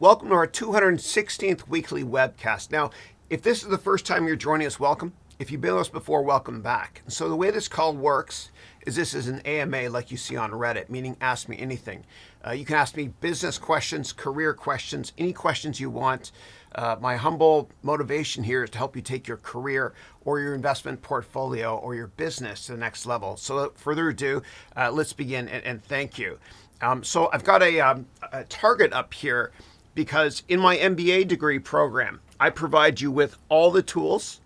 Welcome to our 216th weekly webcast. Now, if this is the first time you're joining us, welcome. If you've been with us before, welcome back. So the way this call works is this is an AMA like you see on Reddit, meaning ask me anything. You can ask me business questions, career questions, any questions you want. My humble motivation here is to help you take your career or your investment portfolio or your business to the next level. So without further ado, let's begin and thank you. So I've got a target up here because in my MBA degree program, I provide you with all the tools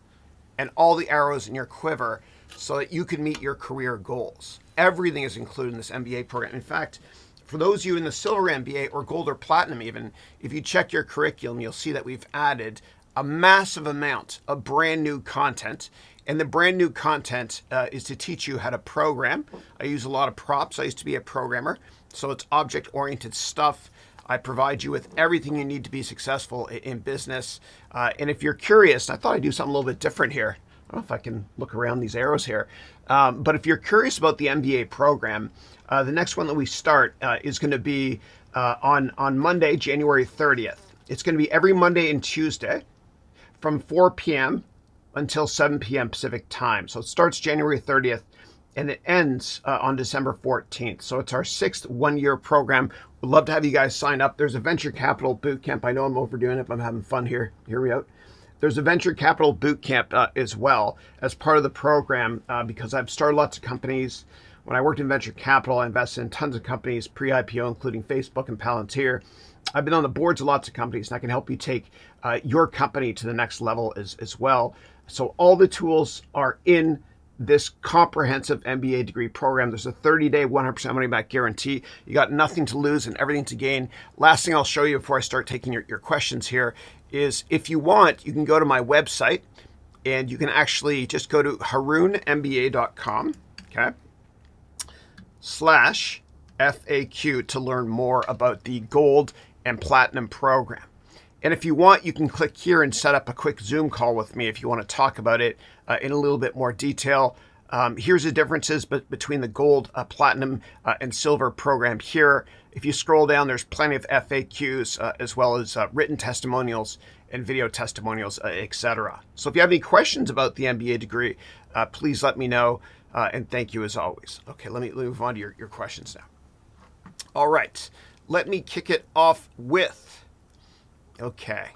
and all the arrows in your quiver so that you can meet your career goals. Everything is included in this MBA program. In fact, for those of you in the Silver MBA or Gold or Platinum even, if you check your curriculum, you'll see that we've added a massive amount of brand new content. And the brand new content is to teach you how to program. I use a lot of props. I used to be a programmer. So it's object-oriented stuff. I provide you with everything you need to be successful in business. And if you're curious, I thought I'd do something a little bit different here. I don't know if I can look around these arrows here. But if you're curious about the MBA program, the next one that we start is going to be on Monday, January 30th. It's going to be every Monday and Tuesday from 4 p.m. until 7 p.m. Pacific time. So it starts January 30th and it ends on December 14th. So it's our 6th one-year program. We'd love to have you guys sign up. There's a Venture Capital Bootcamp. I know I'm overdoing it, but I'm having fun here. Hear me out. There's a Venture Capital Bootcamp as well as part of the program because I've started lots of companies. When I worked in venture capital, I invested in tons of companies pre-IPO, including Facebook and Palantir. I've been on the boards of lots of companies, and I can help you take your company to the next level as well. So all the tools are in this comprehensive MBA degree program. There's a 30-day, 100% money back guarantee. You got nothing to lose and everything to gain. Last thing I'll show you before I start taking your questions here is if you want, you can go to my website and you can actually just go to harounmba.com, okay, /FAQ to learn more about the gold and platinum program. And if you want, you can click here and set up a quick Zoom call with me if you want to talk about it in a little bit more detail. Here's the differences between the gold, platinum, and silver program here. If you scroll down, there's plenty of FAQs as well as written testimonials and video testimonials, etc. So if you have any questions about the MBA degree, please let me know. And thank you as always. Okay, let me move on to your questions now. All right, let me kick it off with, okay.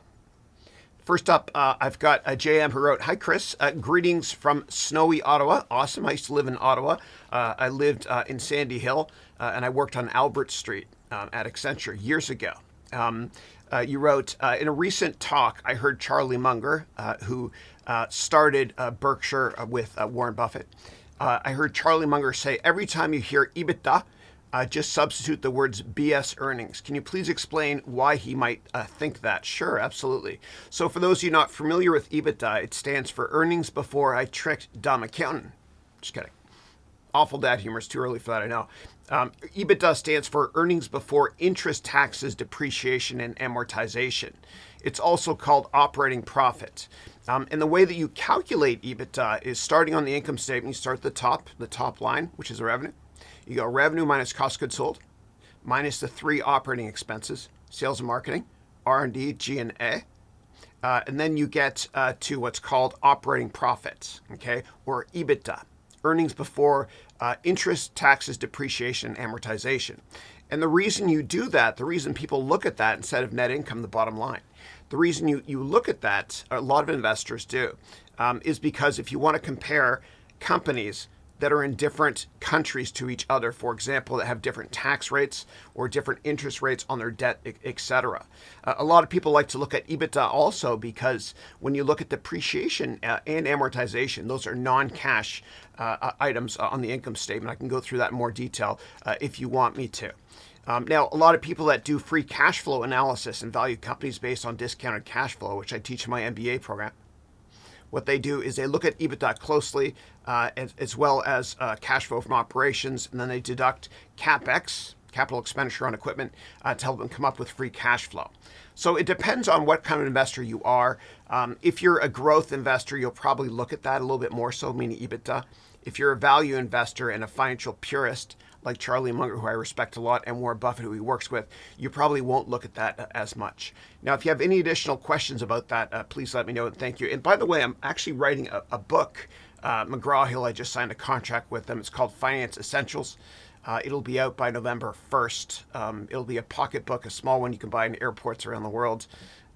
First up, I've got JM who wrote, "Hi, Chris. Greetings from snowy Ottawa." Awesome. I used to live in Ottawa. I lived in Sandy Hill, and I worked on Albert Street at Accenture years ago. You wrote, "In a recent talk, I heard Charlie Munger, who started Berkshire with Warren Buffett. I heard Charlie Munger say, every time you hear EBITDA, just substitute the words BS earnings. Can you please explain why he might think that?" Sure, absolutely. So for those of you not familiar with EBITDA, it stands for earnings before I tricked dumb accountant. Just kidding. Awful dad humor. It's too early for that, I know. EBITDA stands for earnings before interest, taxes, depreciation, and amortization. It's also called operating profit. And the way that you calculate EBITDA is starting on the income statement. You start at the top line, which is the revenue. You go revenue minus cost of goods sold, minus the 3 operating expenses, sales and marketing, R&D, G&A. And then you get to what's called operating profits, okay, or EBITDA, earnings before interest, taxes, depreciation, amortization. And the reason you do that, the reason people look at that instead of net income, the bottom line, the reason you look at that, a lot of investors do, is because if you want to compare companies that are in different countries to each other, for example, that have different tax rates or different interest rates on their debt, etc. A lot of people like to look at EBITDA also because when you look at depreciation and amortization, those are non-cash items on the income statement. I can go through that in more detail if you want me to. Now, a lot of people that do free cash flow analysis and value companies based on discounted cash flow, which I teach in my MBA program, what they do is they look at EBITDA closely as well as cash flow from operations, and then they deduct CapEx, capital expenditure on equipment, to help them come up with free cash flow. So it depends on what kind of investor you are. If you're a growth investor, you'll probably look at that a little bit more so, meaning EBITDA. If you're a value investor and a financial purist, like Charlie Munger, who I respect a lot, and Warren Buffett, who he works with, you probably won't look at that as much. Now, if you have any additional questions about that, please let me know, and thank you. And by the way, I'm actually writing a book. McGraw-Hill, I just signed a contract with them. It's called Finance Essentials. It'll be out by November 1st. It'll be a pocket book, a small one you can buy in airports around the world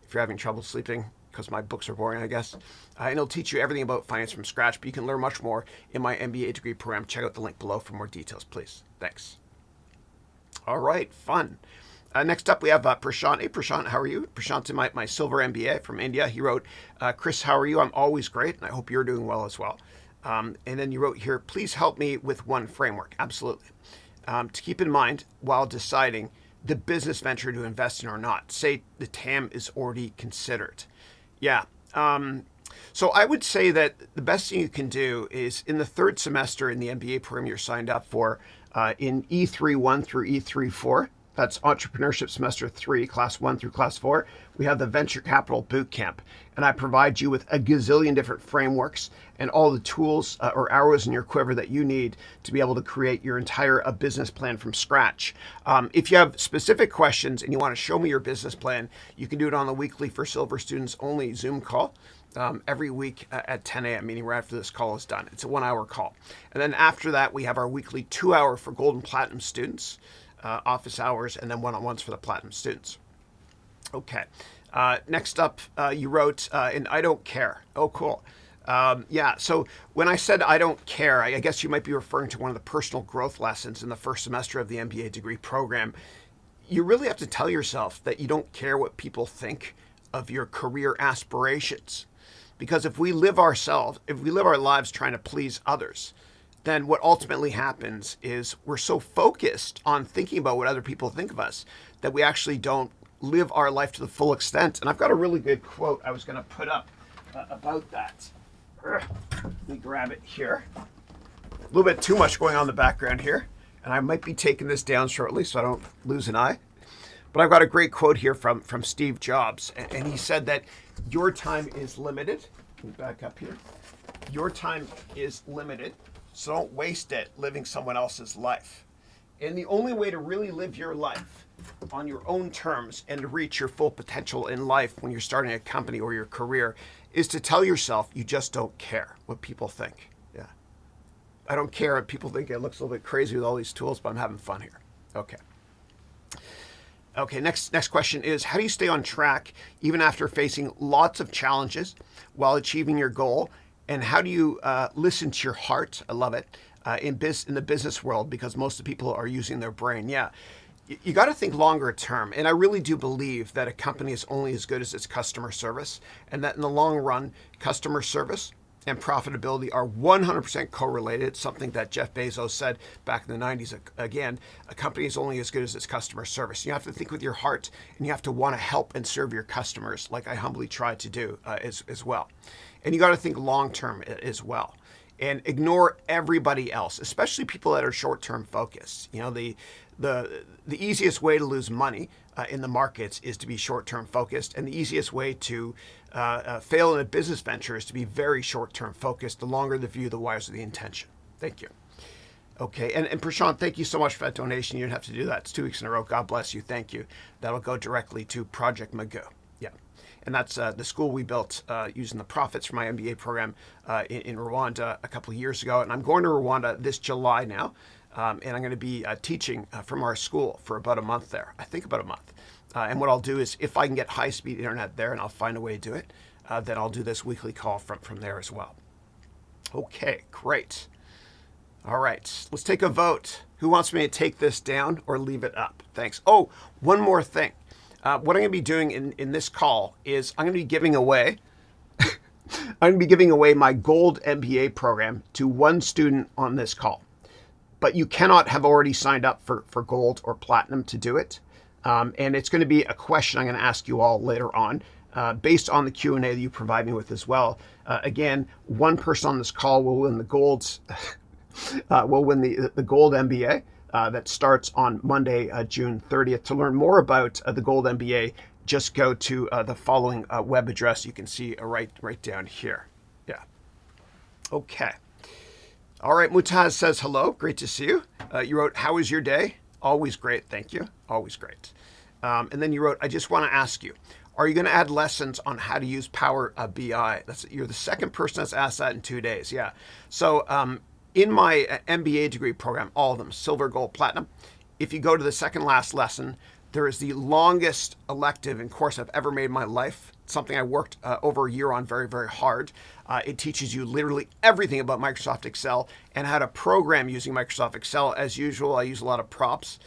if you're having trouble sleeping, because my books are boring, I guess. And it'll teach you everything about finance from scratch, but you can learn much more in my MBA degree program. Check out the link below for more details, please. Thanks. All right, fun. Next up, we have Prashant. Hey, Prashant, how are you? Prashant's in my Silver MBA from India. He wrote, Chris, how are you? I'm always great, and I hope you're doing well as well. And then you wrote here, please help me with one framework. Absolutely. To keep in mind while deciding the business venture to invest in or not. Say the TAM is already considered. Yeah. So I would say that the best thing you can do is in the third semester in the MBA program you're signed up for, in E3-1 through E3-4, that's Entrepreneurship Semester 3, Class 1 through Class 4, we have the Venture Capital Bootcamp. And I provide you with a gazillion different frameworks and all the tools or arrows in your quiver that you need to be able to create your entire business plan from scratch. If you have specific questions and you want to show me your business plan, you can do it on the weekly for Silver students only Zoom call. Every week at 10 a.m., meaning right after this call is done. It's a 1-hour call. And then after that, we have our weekly 2-hour for Gold and Platinum students, office hours, and then one-on-ones for the Platinum students. Okay. Next up, you wrote, and I don't care. Oh, cool. Yeah, so when I said I don't care, I guess you might be referring to one of the personal growth lessons in the first semester of the MBA degree program. You really have to tell yourself that you don't care what people think of your career aspirations. Because if we live our lives trying to please others, then what ultimately happens is we're so focused on thinking about what other people think of us that we actually don't live our life to the full extent. And I've got a really good quote I was going to put up about that. Let me grab it here. A little bit too much going on in the background here, and I might be taking this down shortly so I don't lose an eye. But I've got a great quote here from Steve Jobs, and he said that your time is limited. Let me back up here. Your time is limited, so don't waste it living someone else's life. And the only way to really live your life on your own terms and to reach your full potential in life when you're starting a company or your career is to tell yourself you just don't care what people think. Yeah. I don't care if people think it looks a little bit crazy with all these tools, but I'm having fun here. Okay. Okay, next question is, how do you stay on track even after facing lots of challenges while achieving your goal? And how do you listen to your heart? I love it. In the business world, because most of the people are using their brain. Yeah, you got to think longer term. And I really do believe that a company is only as good as its customer service, and that in the long run, customer service and profitability are 100% correlated. It's something that Jeff Bezos said back in the 90s. Again, a company is only as good as its customer service. You have to think with your heart, and you have to want to help and serve your customers, like I humbly try to do as well. And you got to think long term as well, and ignore everybody else, especially people that are short-term focused. You know, the easiest way to lose money in the markets is to be short-term focused, and the easiest way to fail in a business venture is to be very short-term focused. The longer the view, the wiser the intention. Thank you. Okay, and Prashant, thank you so much for that donation. You didn't have to do that. It's 2 weeks in a row. God bless you. Thank you. That'll go directly to Project Magoo. Yeah. And that's the school we built using the profits from my MBA program in Rwanda a couple of years ago. And I'm going to Rwanda this July now. And I'm going to be teaching from our school for about a month there. I think about a month. And what I'll do is, if I can get high-speed internet there, and I'll find a way to do it, then I'll do this weekly call from there as well. Okay, great. All right, let's take a vote. Who wants me to take this down or leave it up? Thanks. Oh, one more thing. What I'm going to be doing in this call is I'm going to be giving away my Gold MBA program to one student on this call. But you cannot have already signed up for Gold or Platinum to do it. And it's going to be a question I'm going to ask you all later on based on the Q&A that you provide me with as well. Again, one person on this call will win the Gold MBA. That starts on Monday, June 30th. To learn more about the Gold MBA, just go to the following web address you can see right down here. Yeah. Okay. All right, Mutaz says hello. Great to see you. You wrote, how was your day? Always great. Thank you. Always great. And then you wrote, I just want to ask you, are you going to add lessons on how to use Power BI? You're the second person that's asked that in 2 days. Yeah. So in my MBA degree program, all of them, silver, gold, platinum, if you go to the second last lesson, there is the longest elective and course I've ever made in my life. Something I worked over a year on very, very hard. It teaches you literally everything about Microsoft Excel and how to program using Microsoft Excel. As usual, I use a lot of props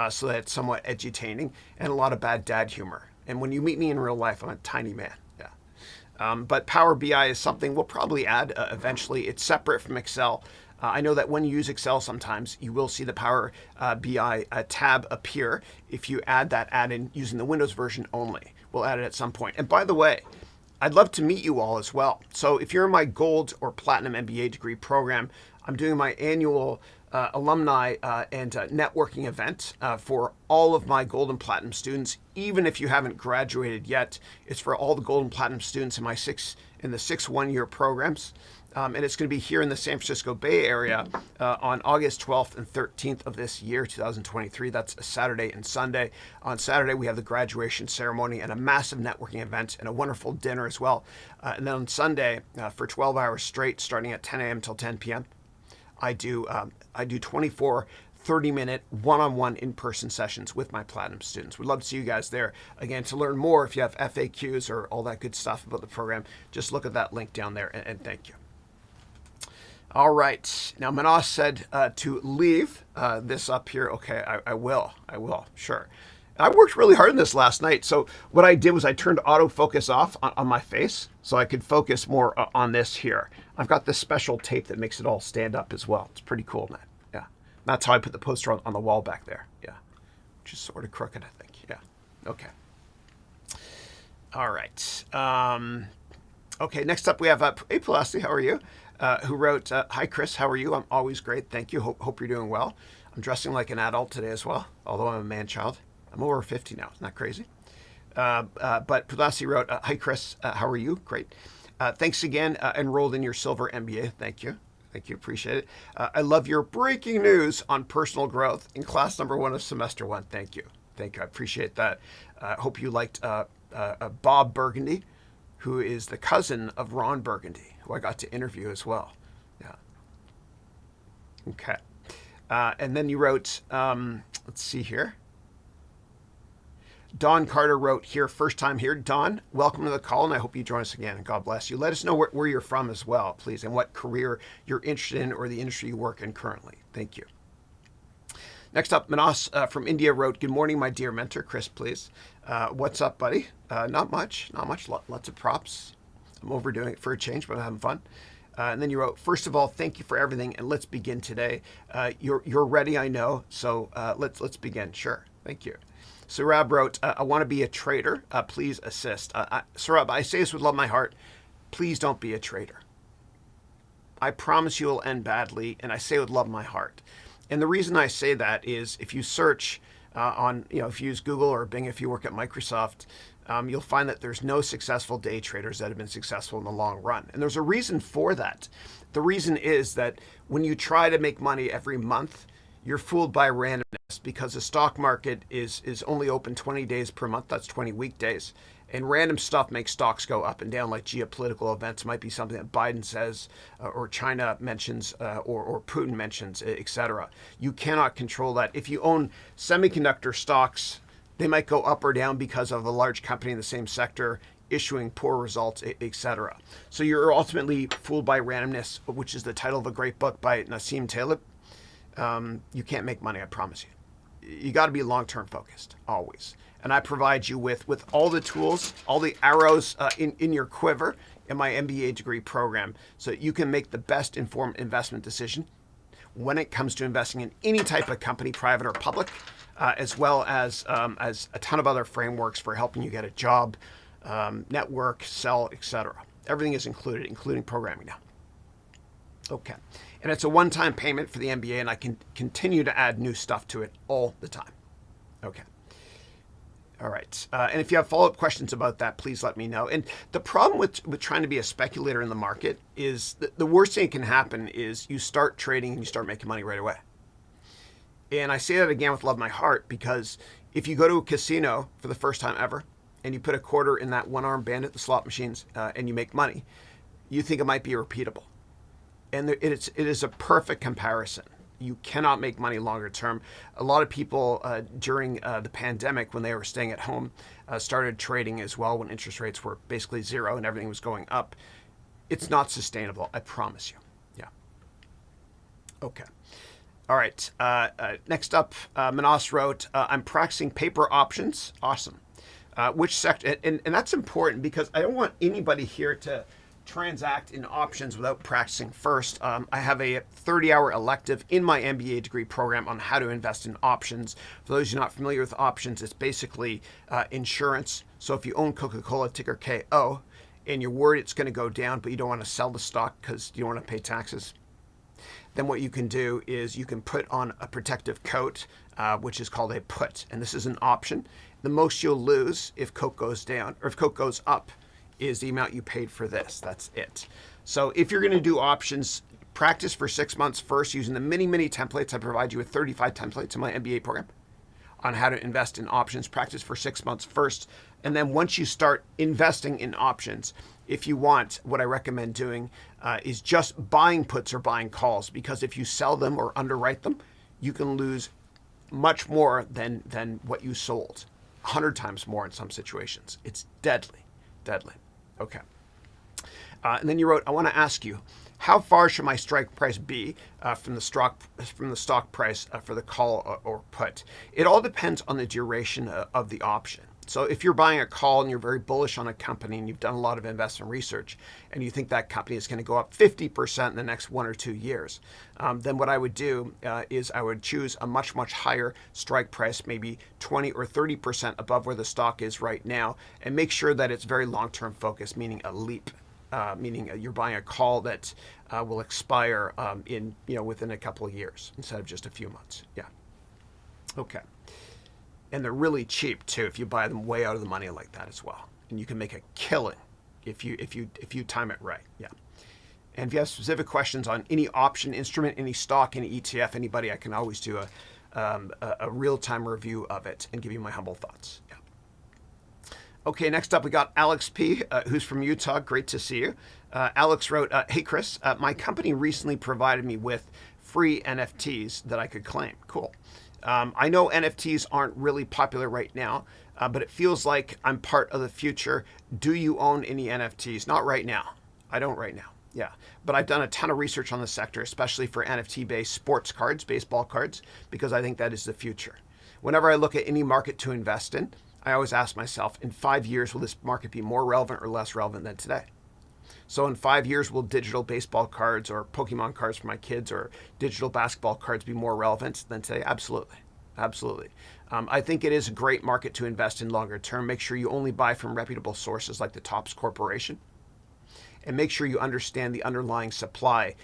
so that it's somewhat edutaining and a lot of bad dad humor. And when you meet me in real life, I'm a tiny man. Yeah. But Power BI is something we'll probably add eventually. It's separate from Excel. I know that when you use Excel sometimes, you will see the Power BI tab appear if you add that add-in using the Windows version only. We'll add it at some point. And by the way, I'd love to meet you all as well. So if you're in my gold or platinum MBA degree program, I'm doing my annual alumni and networking event for all of my gold and platinum students. Even if you haven't graduated yet, it's for all the gold and platinum students in the six one-year programs. And it's going to be here in the San Francisco Bay Area on August 12th and 13th of this year, 2023. That's a Saturday and Sunday. On Saturday, we have the graduation ceremony and a massive networking event and a wonderful dinner as well. And then on Sunday, for 12 hours straight, starting at 10 a.m. till 10 p.m., I do 24 30-minute one-on-one in-person sessions with my platinum students. We'd love to see you guys there. Again, to learn more, if you have FAQs or all that good stuff about the program, just look at that link down there, and thank you. All right. Now, Manas said to leave this up here. Okay, I will. Sure. I worked really hard on this last night. So what I did was I turned autofocus off on my face so I could focus more on this here. I've got this special tape that makes it all stand up as well. It's pretty cool, man. Yeah. That's how I put the poster on the wall back there. Yeah. Which is sort of crooked, I think. Yeah. Okay. All right. Okay, next up we have hey, Pelosi, how are you? Who wrote, hi, Chris, how are you? I'm always great. Thank you. Hope you're doing well. I'm dressing like an adult today as well, although I'm a man-child. I'm over 50 now. Isn't that crazy? But Pelosi wrote, hi, Chris, how are you? Great. Thanks again. Enrolled in your Silver MBA. Thank you. Thank you. Appreciate it. I love your breaking news on personal growth in class number 1 of semester 1. Thank you. Thank you. I appreciate that. Hope you liked Bob Burgundy, who is the cousin of Ron Burgundy, who I got to interview as well. Yeah. Okay. And then you wrote, let's see here. Don Carter wrote here, first time here. Don, welcome to the call, and I hope you join us again, and God bless you. Let us know where you're from as well, please, and what career you're interested in or the industry you work in currently. Thank you. Next up, Manas from India wrote, good morning, my dear mentor. Chris, please. What's up, buddy? Not much. Lots of props. I'm overdoing it for a change, but I'm having fun. And then you wrote, first of all, thank you for everything, and let's begin today. You're ready, I know, so let's begin. Sure, thank you. Surab wrote, I want to be a trader. Please assist. Surab, I say this with love in my heart. Please don't be a trader. I promise you will end badly, and I say it with love in my heart. And the reason I say that is if you search if you use Google or Bing, if you work at Microsoft, you'll find that there's no successful day traders that have been successful in the long run. And there's a reason for that. The reason is that when you try to make money every month, you're fooled by randomness because the stock market is only open 20 days per month. That's 20 weekdays. And random stuff makes stocks go up and down, like geopolitical events might be something that Biden says or China mentions or Putin mentions, etc. You cannot control that. If you own semiconductor stocks, they might go up or down because of a large company in the same sector issuing poor results, etc. So you're ultimately fooled by randomness, which is the title of a great book by Nassim Taleb. You can't make money, I promise you. You got to be long-term focused, always. And I provide you with all the tools, all the arrows in your quiver in my MBA degree program so that you can make the best informed investment decision when it comes to investing in any type of company, private or public, as well as a ton of other frameworks for helping you get a job, network, sell, etc. Everything is included, including programming now. Okay. And it's a one-time payment for the MBA, and I can continue to add new stuff to it all the time. Okay. All right. And if you have follow-up questions about that, please let me know. And the problem with trying to be a speculator in the market is the worst thing that can happen is you start trading and you start making money right away. And I say that again with love in my heart, because if you go to a casino for the first time ever and you put a quarter in that one-arm bandit, the slot machines, and you make money, you think it might be repeatable. And it is a perfect comparison. You cannot make money longer term. A lot of people during the pandemic, when they were staying at home, started trading as well when interest rates were basically zero and everything was going up. It's not sustainable, I promise you. Yeah. Okay. All right. Next up, Manas wrote, I'm practicing paper options. Awesome. Which sector? And that's important, because I don't want anybody here to transact in options without practicing first. I have a 30-hour elective in my MBA degree program on how to invest in options. For those who are not familiar with options, it's basically insurance. So if you own Coca-Cola, ticker KO, and you're worried it's going to go down, but you don't want to sell the stock because you don't want to pay taxes, then what you can do is you can put on a protective coat, which is called a put. And this is an option. The most you'll lose if Coke goes down, or if Coke goes up, is the amount you paid for this. That's it. So if you're going to do options, practice for 6 months first using the many templates. I provide you with 35 templates in my MBA program on how to invest in options. Practice for 6 months first. And then once you start investing in options, if you want, what I recommend doing is just buying puts or buying calls, because if you sell them or underwrite them, you can lose much more than what you sold. 100 times more in some situations. It's deadly. Okay. And then you wrote, I want to ask you, how far should my strike price be from the stock price for the call or put? It all depends on the duration of the option. So if you're buying a call and you're very bullish on a company and you've done a lot of investment research and you think that company is going to go up 50% in the next 1 or 2 years, then what I would do is I would choose a much higher strike price, maybe 20 or 30% above where the stock is right now, and make sure that it's very long-term focused, meaning a leap, meaning you're buying a call that will expire within a couple of years instead of just a few months. Yeah. Okay. And they're really cheap too if you buy them way out of the money like that as well. And you can make a killing if you time it right. Yeah. And if you have specific questions on any option instrument, any stock, any ETF, anybody, I can always do a real-time review of it and give you my humble thoughts. Yeah. Okay, next up we got Alex P, who's from Utah. Great to see you. Alex wrote, hey Chris, my company recently provided me with free NFTs that I could claim. Cool. I know NFTs aren't really popular right now, but it feels like I'm part of the future. Do you own any NFTs? Not right now. I don't right now. Yeah. But I've done a ton of research on the sector, especially for NFT-based sports cards, baseball cards, because I think that is the future. Whenever I look at any market to invest in, I always ask myself, in 5 years, will this market be more relevant or less relevant than today? So in 5 years, will digital baseball cards or Pokemon cards for my kids or digital basketball cards be more relevant than today? Absolutely. Absolutely. I think it is a great market to invest in longer term. Make sure you only buy from reputable sources like the Topps Corporation. And make sure you understand the underlying supply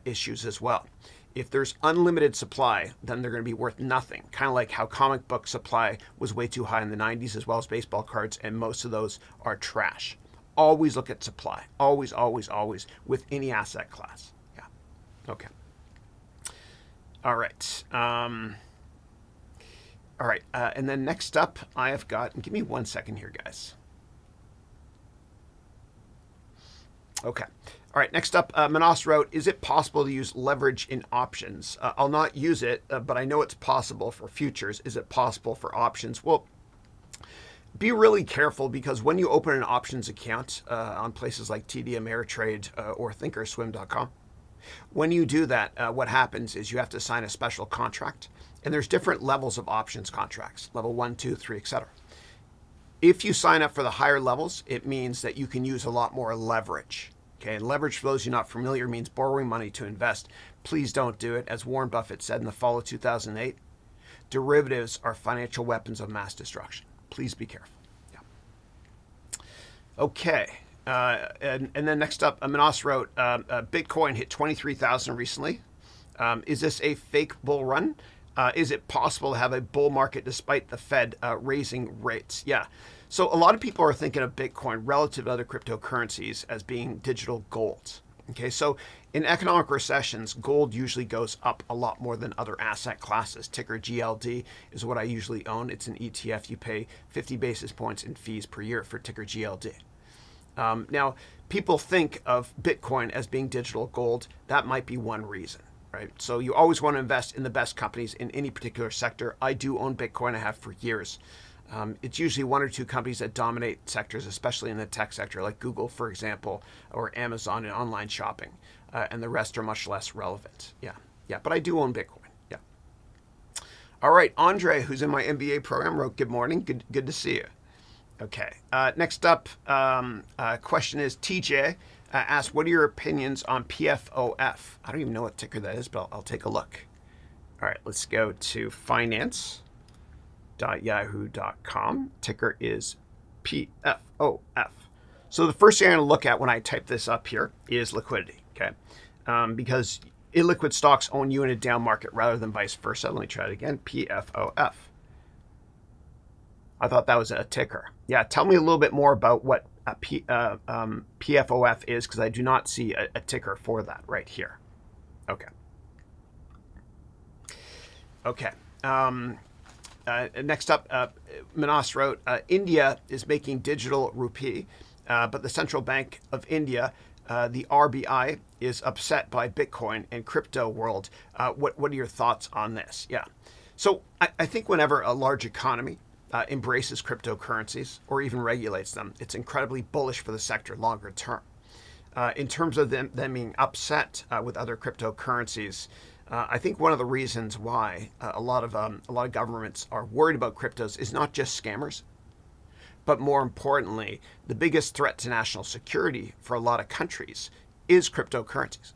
issues as well. If there's unlimited supply, then they're going to be worth nothing. Kind of like how comic book supply was way too high in the 90s, as well as baseball cards, and most of those are trash. Always look at supply. Always with any asset class. Yeah. Okay. All right. All right. And then next up, I have got, and give me 1 second here, guys. Okay. All right. Next up, Manas wrote, is it possible to use leverage in options? I'll not use it, but I know it's possible for futures. Is it possible for options? Well, be really careful, because when you open an options account on places like TD Ameritrade or thinkorswim.com, when you do that, what happens is you have to sign a special contract, and there's different levels of options contracts, level 1, 2, 3, etc. If you sign up for the higher levels, it means that you can use a lot more leverage. Okay, and leverage, for those who are not familiar, means borrowing money to invest. Please don't do it. As Warren Buffett said in the fall of 2008, derivatives are financial weapons of mass destruction. Please be careful. Yeah. Okay. And then next up, Manas wrote, Bitcoin hit 23,000 recently. Is this a fake bull run? Is it possible to have a bull market despite the Fed raising rates? Yeah. So a lot of people are thinking of Bitcoin relative to other cryptocurrencies as being digital gold. Okay, so in economic recessions, gold usually goes up a lot more than other asset classes. Ticker GLD is what I usually own. It's an ETF. You pay 50 basis points in fees per year for ticker GLD. Now, people think of Bitcoin as being digital gold. That might be one reason, right? So you always want to invest in the best companies in any particular sector. I do own Bitcoin. I have for years. It's usually one or two companies that dominate sectors, especially in the tech sector, like Google, for example, or Amazon in online shopping, and the rest are much less relevant. Yeah, but I do own Bitcoin. Yeah. All right, Andre, who's in my MBA program, wrote, "Good morning. Good to see you." Okay. Next up, question is TJ asked, "What are your opinions on PFOF?" I don't even know what ticker that is, but I'll take a look. All right, let's go to finance.yahoo.com. Ticker is PFOF. So the first thing I'm going to look at when I type this up here is liquidity, okay? Because illiquid stocks own you in a down market rather than vice versa. Let me try it again, PFOF. I thought that was a ticker. Yeah, tell me a little bit more about what PFOF is, because I do not see a ticker for that right here. Okay. Okay. Next up, Manas wrote, India is making digital rupee, but the Central Bank of India, the RBI, is upset by Bitcoin and crypto world. What are your thoughts on this? Yeah. So I think whenever a large economy embraces cryptocurrencies or even regulates them, it's incredibly bullish for the sector longer term. In terms of them being upset with other cryptocurrencies, I think one of the reasons why a lot of governments are worried about cryptos is not just scammers, but more importantly, the biggest threat to national security for a lot of countries is cryptocurrencies.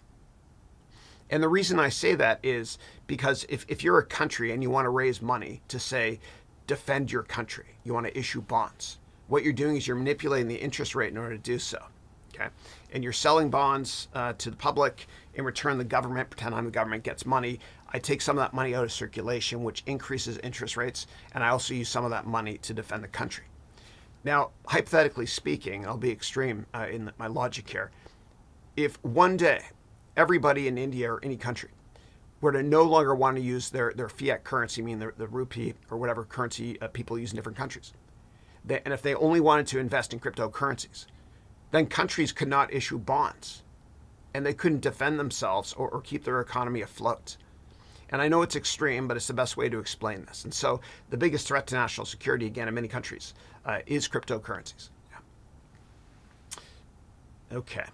And the reason I say that is because if you're a country and you want to raise money to, say, defend your country, you want to issue bonds, what you're doing is you're manipulating the interest rate in order to do so. Okay, and you're selling bonds to the public. In return, the government, pretend I'm the government, gets money. I take some of that money out of circulation, which increases interest rates, and I also use some of that money to defend the country. Now, hypothetically speaking, I'll be extreme in my logic here. If one day everybody in India or any country were to no longer want to use their fiat currency, meaning the rupee or whatever currency people use in different countries, and if they only wanted to invest in cryptocurrencies, then countries could not issue bonds and they couldn't defend themselves or keep their economy afloat. And I know it's extreme, but it's the best way to explain this. And so the biggest threat to national security, again, in many countries, is cryptocurrencies. Yeah. Okay.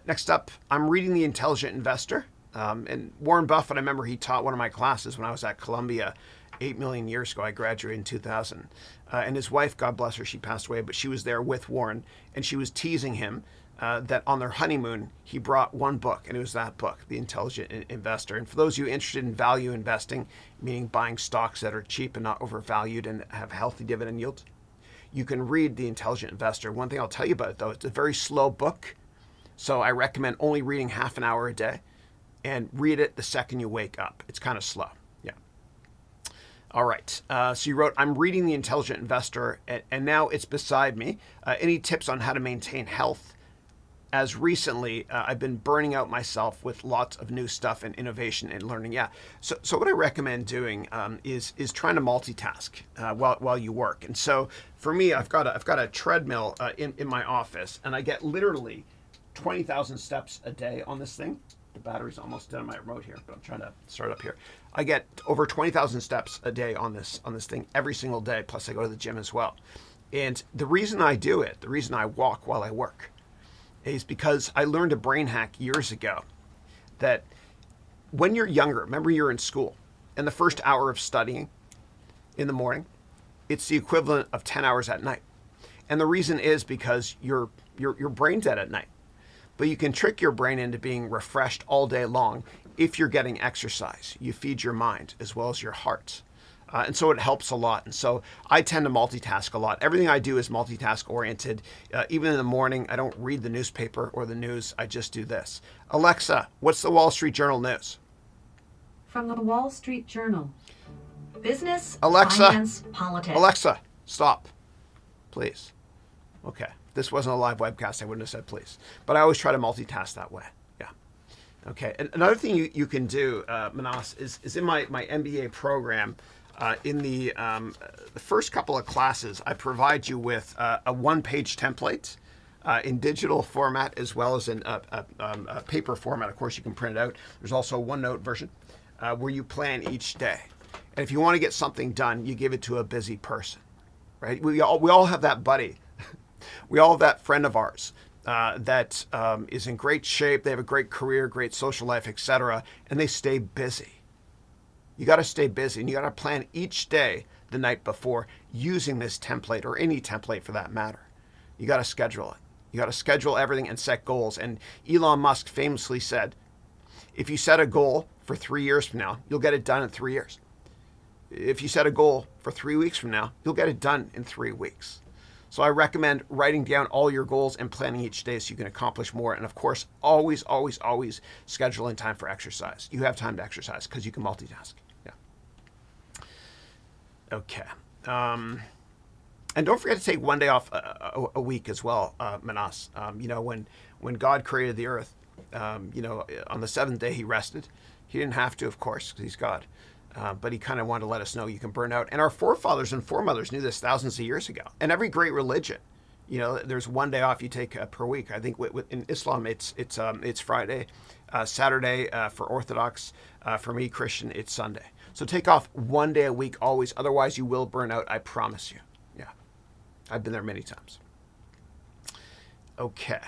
Next up, I'm reading The Intelligent Investor. And Warren Buffett, I remember he taught one of my classes when I was at Columbia 8 million years ago. I graduated in 2000. And his wife, God bless her, she passed away, but she was there with Warren, and she was teasing him that on their honeymoon, he brought one book, and it was that book, The Intelligent Investor. And for those of you interested in value investing, meaning buying stocks that are cheap and not overvalued and have healthy dividend yields, you can read The Intelligent Investor. One thing I'll tell you about it, though, it's a very slow book, so I recommend only reading half an hour a day, and read it the second you wake up. It's kind of slow. Yeah. All right. So you wrote, I'm reading The Intelligent Investor, and now it's beside me. Any tips on how to maintain health? As recently, I've been burning out myself with lots of new stuff and innovation and learning. Yeah. So what I recommend doing is trying to multitask while you work. And so for me, I've got a treadmill in my office, and I get literally 20,000 steps a day on this thing. The battery's almost dead on my remote here, but I'm trying to start up here. I get over 20,000 steps a day on this thing every single day. Plus I go to the gym as well. And the reason I do it, the reason I walk while I work, is because I learned a brain hack years ago that when you're younger, remember you're in school, and the first hour of studying in the morning, it's the equivalent of 10 hours at night. And the reason is because your brain's dead at night. But you can trick your brain into being refreshed all day long if you're getting exercise. You feed your mind as well as your heart. And so it helps a lot. And so I tend to multitask a lot. Everything I do is multitask oriented. Even in the morning, I don't read the newspaper or the news. I just do this. Alexa, what's the Wall Street Journal news? from the Wall Street Journal. Business, Alexa, finance, politics. Alexa, stop, please. Okay, this wasn't a live webcast. I wouldn't have said please, but I always try to multitask that way. Yeah. Okay. And another thing you can do, Manas, is in my MBA program. In the first couple of classes, I provide you with a one-page template in digital format as well as in a paper format. Of course, you can print it out. There's also a OneNote version where you plan each day. And if you want to get something done, you give it to a busy person, right? We all have that buddy. We all have that friend of ours that is in great shape. They have a great career, great social life, etc., and they stay busy. You got to stay busy, and you got to plan each day the night before using this template or any template for that matter. You got to schedule it. You got to schedule everything and set goals. And Elon Musk famously said, if you set a goal for 3 years from now, you'll get it done in 3 years. If you set a goal for 3 weeks from now, you'll get it done in 3 weeks. So I recommend writing down all your goals and planning each day so you can accomplish more. And of course, always, always, always schedule in time for exercise. You have time to exercise because you can multitask. Okay. And don't forget to take one day off a week as well, Manas. When God created the earth, on the seventh day he rested. He didn't have to, of course, because he's God. But he kind of wanted to let us know you can burn out. And our forefathers and foremothers knew this thousands of years ago. And every great religion, there's one day off you take per week. I think in Islam, it's Friday, Saturday for Orthodox. For me, Christian, it's Sunday. So take off one day a week always. Otherwise, you will burn out. I promise you. Yeah. I've been there many times. Okay.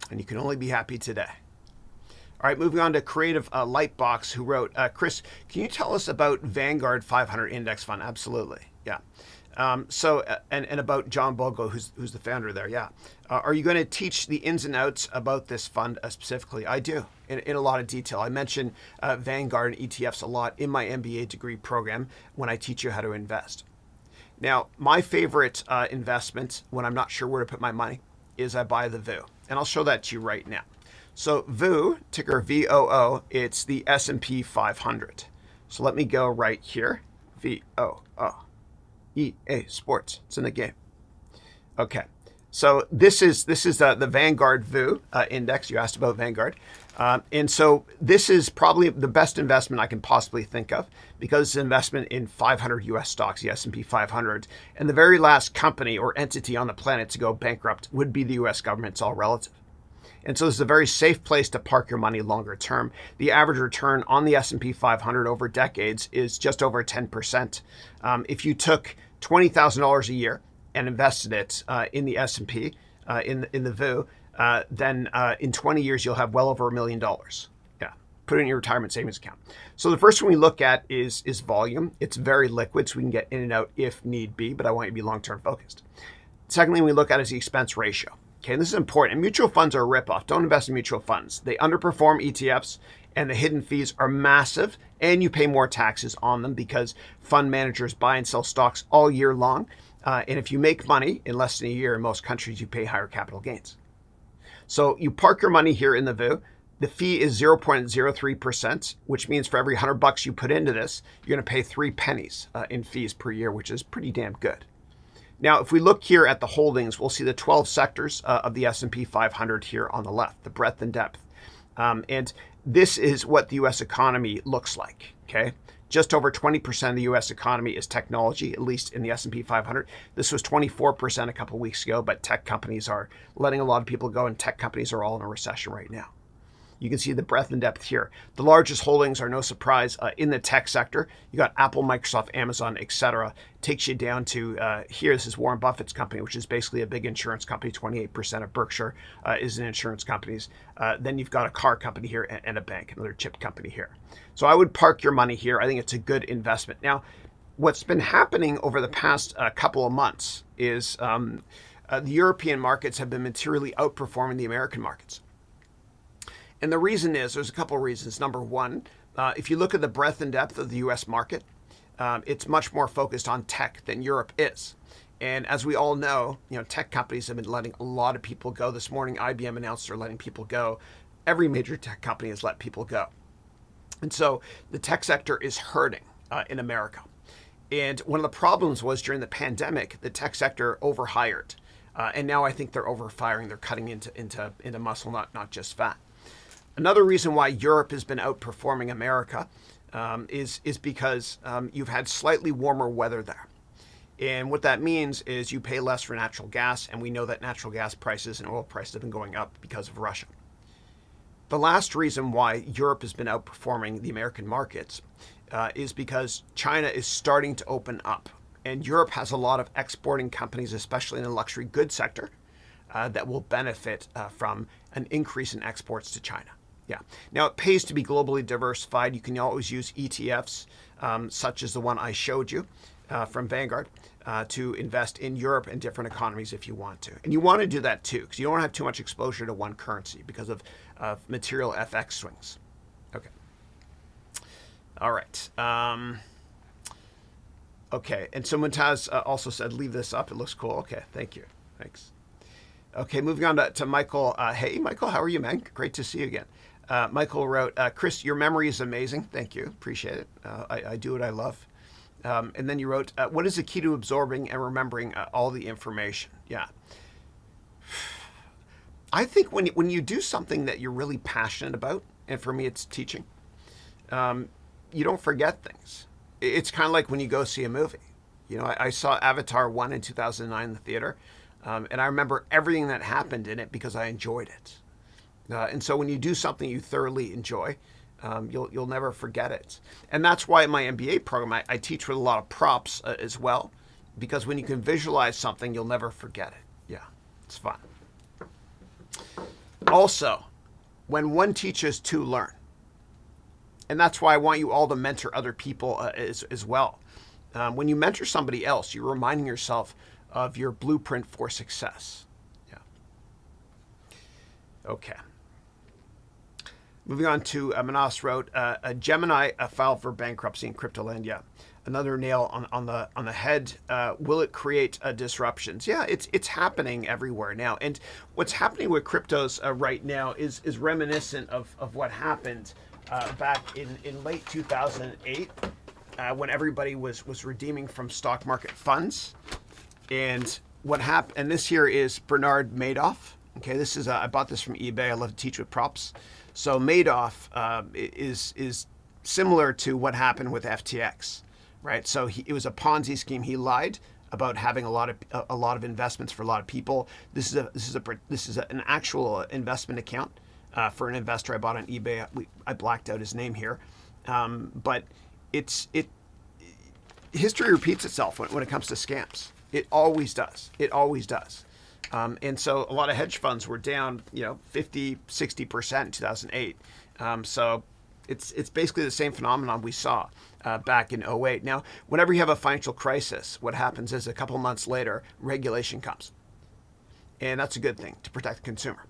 And you can only be happy today. All right, moving on to Creative Lightbox, who wrote, Chris, can you tell us about Vanguard 500 Index Fund? Absolutely. Yeah. And about John Bogle, who's the founder there. Yeah. Are you going to teach the ins and outs about this fund specifically? I do, in a lot of detail. I mention Vanguard and ETFs a lot in my MBA degree program when I teach you how to invest. Now, my favorite investment when I'm not sure where to put my money is I buy the VOO. And I'll show that to you right now. So VOO, ticker VOO, it's the S&P 500. So let me go right here, VOO. EA Sports. It's in the game. Okay. So this is the Vanguard VOO index. You asked about Vanguard. And so this is probably the best investment I can possibly think of because it's an investment in 500 US stocks, the S&P 500. And the very last company or entity on the planet to go bankrupt would be the US government. It's all relative. And so this is a very safe place to park your money longer term. The average return on the S&P 500 over decades is just over 10%. If you took $20,000 a year and invested it in the S&P, in the VOO, then in 20 years, you'll have well over $1 million. Yeah, put it in your retirement savings account. So the first one we look at is volume. It's very liquid, so we can get in and out if need be, but I want you to be long-term focused. Secondly, we look at is the expense ratio. Okay, and this is important. And mutual funds are a ripoff. Don't invest in mutual funds. They underperform ETFs, and the hidden fees are massive, and you pay more taxes on them because fund managers buy and sell stocks all year long. And if you make money in less than a year in most countries, you pay higher capital gains. So you park your money here in the VOO. The fee is 0.03%, which means for every $100 you put into this, you're going to pay 3 pennies in fees per year, which is pretty damn good. Now, if we look here at the holdings, we'll see the 12 sectors of the S&P 500 here on the left, the breadth and depth. And this is what the U.S. economy looks like, okay? Just over 20% of the U.S. economy is technology, at least in the S&P 500. This was 24% a couple of weeks ago, but tech companies are letting a lot of people go, and tech companies are all in a recession right now. You can see the breadth and depth here. The largest holdings are no surprise in the tech sector. You got Apple, Microsoft, Amazon, etc. Takes you down to here. This is Warren Buffett's company, which is basically a big insurance company. 28% of Berkshire is in insurance companies. Then you've got a car company here and a bank, another chip company here. So I would park your money here. I think it's a good investment. Now, what's been happening over the past couple of months is the European markets have been materially outperforming the American markets. And the reason is, there's a couple of reasons. Number one, if you look at the breadth and depth of the U.S. market, it's much more focused on tech than Europe is. And as we all know, tech companies have been letting a lot of people go. This morning, IBM announced they're letting people go. every major tech company has let people go. And so the tech sector is hurting in America. And one of the problems was during the pandemic, the tech sector overhired. And now I think they're overfiring. They're cutting into muscle, not just fat. Another reason why Europe has been outperforming America is because you've had slightly warmer weather there. And what that means is you pay less for natural gas, and we know that natural gas prices and oil prices have been going up because of Russia. The last reason why Europe has been outperforming the American markets is because China is starting to open up. And Europe has a lot of exporting companies, especially in the luxury goods sector, that will benefit from an increase in exports to China. Yeah. Now, it pays to be globally diversified. You can always use ETFs, such as the one I showed you from Vanguard, to invest in Europe and different economies if you want to. And you want to do that too, because you don't want to have too much exposure to one currency because of material FX swings. Okay. All right. Okay. And so Mumtaz also said, leave this up. It looks cool. Okay. Thank you. Thanks. Okay. Moving on to Michael. Hey, Michael, how are you, man? Great to see you again. Michael wrote, Chris, your memory is amazing. Thank you. Appreciate it. I do what I love. And then you wrote, what is the key to absorbing and remembering all the information? Yeah. I think when you do something that you're really passionate about, and for me it's teaching, you don't forget things. It's kind of like when you go see a movie. You know, I saw Avatar 1 in 2009 in the theater, and I remember everything that happened in it because I enjoyed it. And so when you do something you thoroughly enjoy, you'll never forget it. And that's why in my MBA program, I teach with a lot of props as well, because when you can visualize something, you'll never forget it. Yeah, it's fun. Also, when one teaches, two learn. And that's why I want you all to mentor other people as well. When you mentor somebody else, you're reminding yourself of your blueprint for success. Yeah. Okay. Moving on to Manas wrote, Gemini filed for bankruptcy in cryptoland. Yeah, another nail on the head. Will it create disruptions? Yeah, it's happening everywhere now. And what's happening with cryptos right now is reminiscent of what happened back in late 2008 when everybody was redeeming from stock market funds. And what happened? And this here is Bernard Madoff. Okay, this is I bought this from eBay. I love to teach with props. So Madoff is similar to what happened with FTX, right? So it was a Ponzi scheme. He lied about having a lot of investments for a lot of people. This is an actual investment account for an investor I bought on eBay. I blacked out his name here, but history repeats itself when it comes to scams. It always does. It always does. And so a lot of hedge funds were down, 50, 60% in 2008. So it's basically the same phenomenon we saw back in 2008. Now, whenever you have a financial crisis, what happens is a couple months later, regulation comes. And that's a good thing to protect the consumer.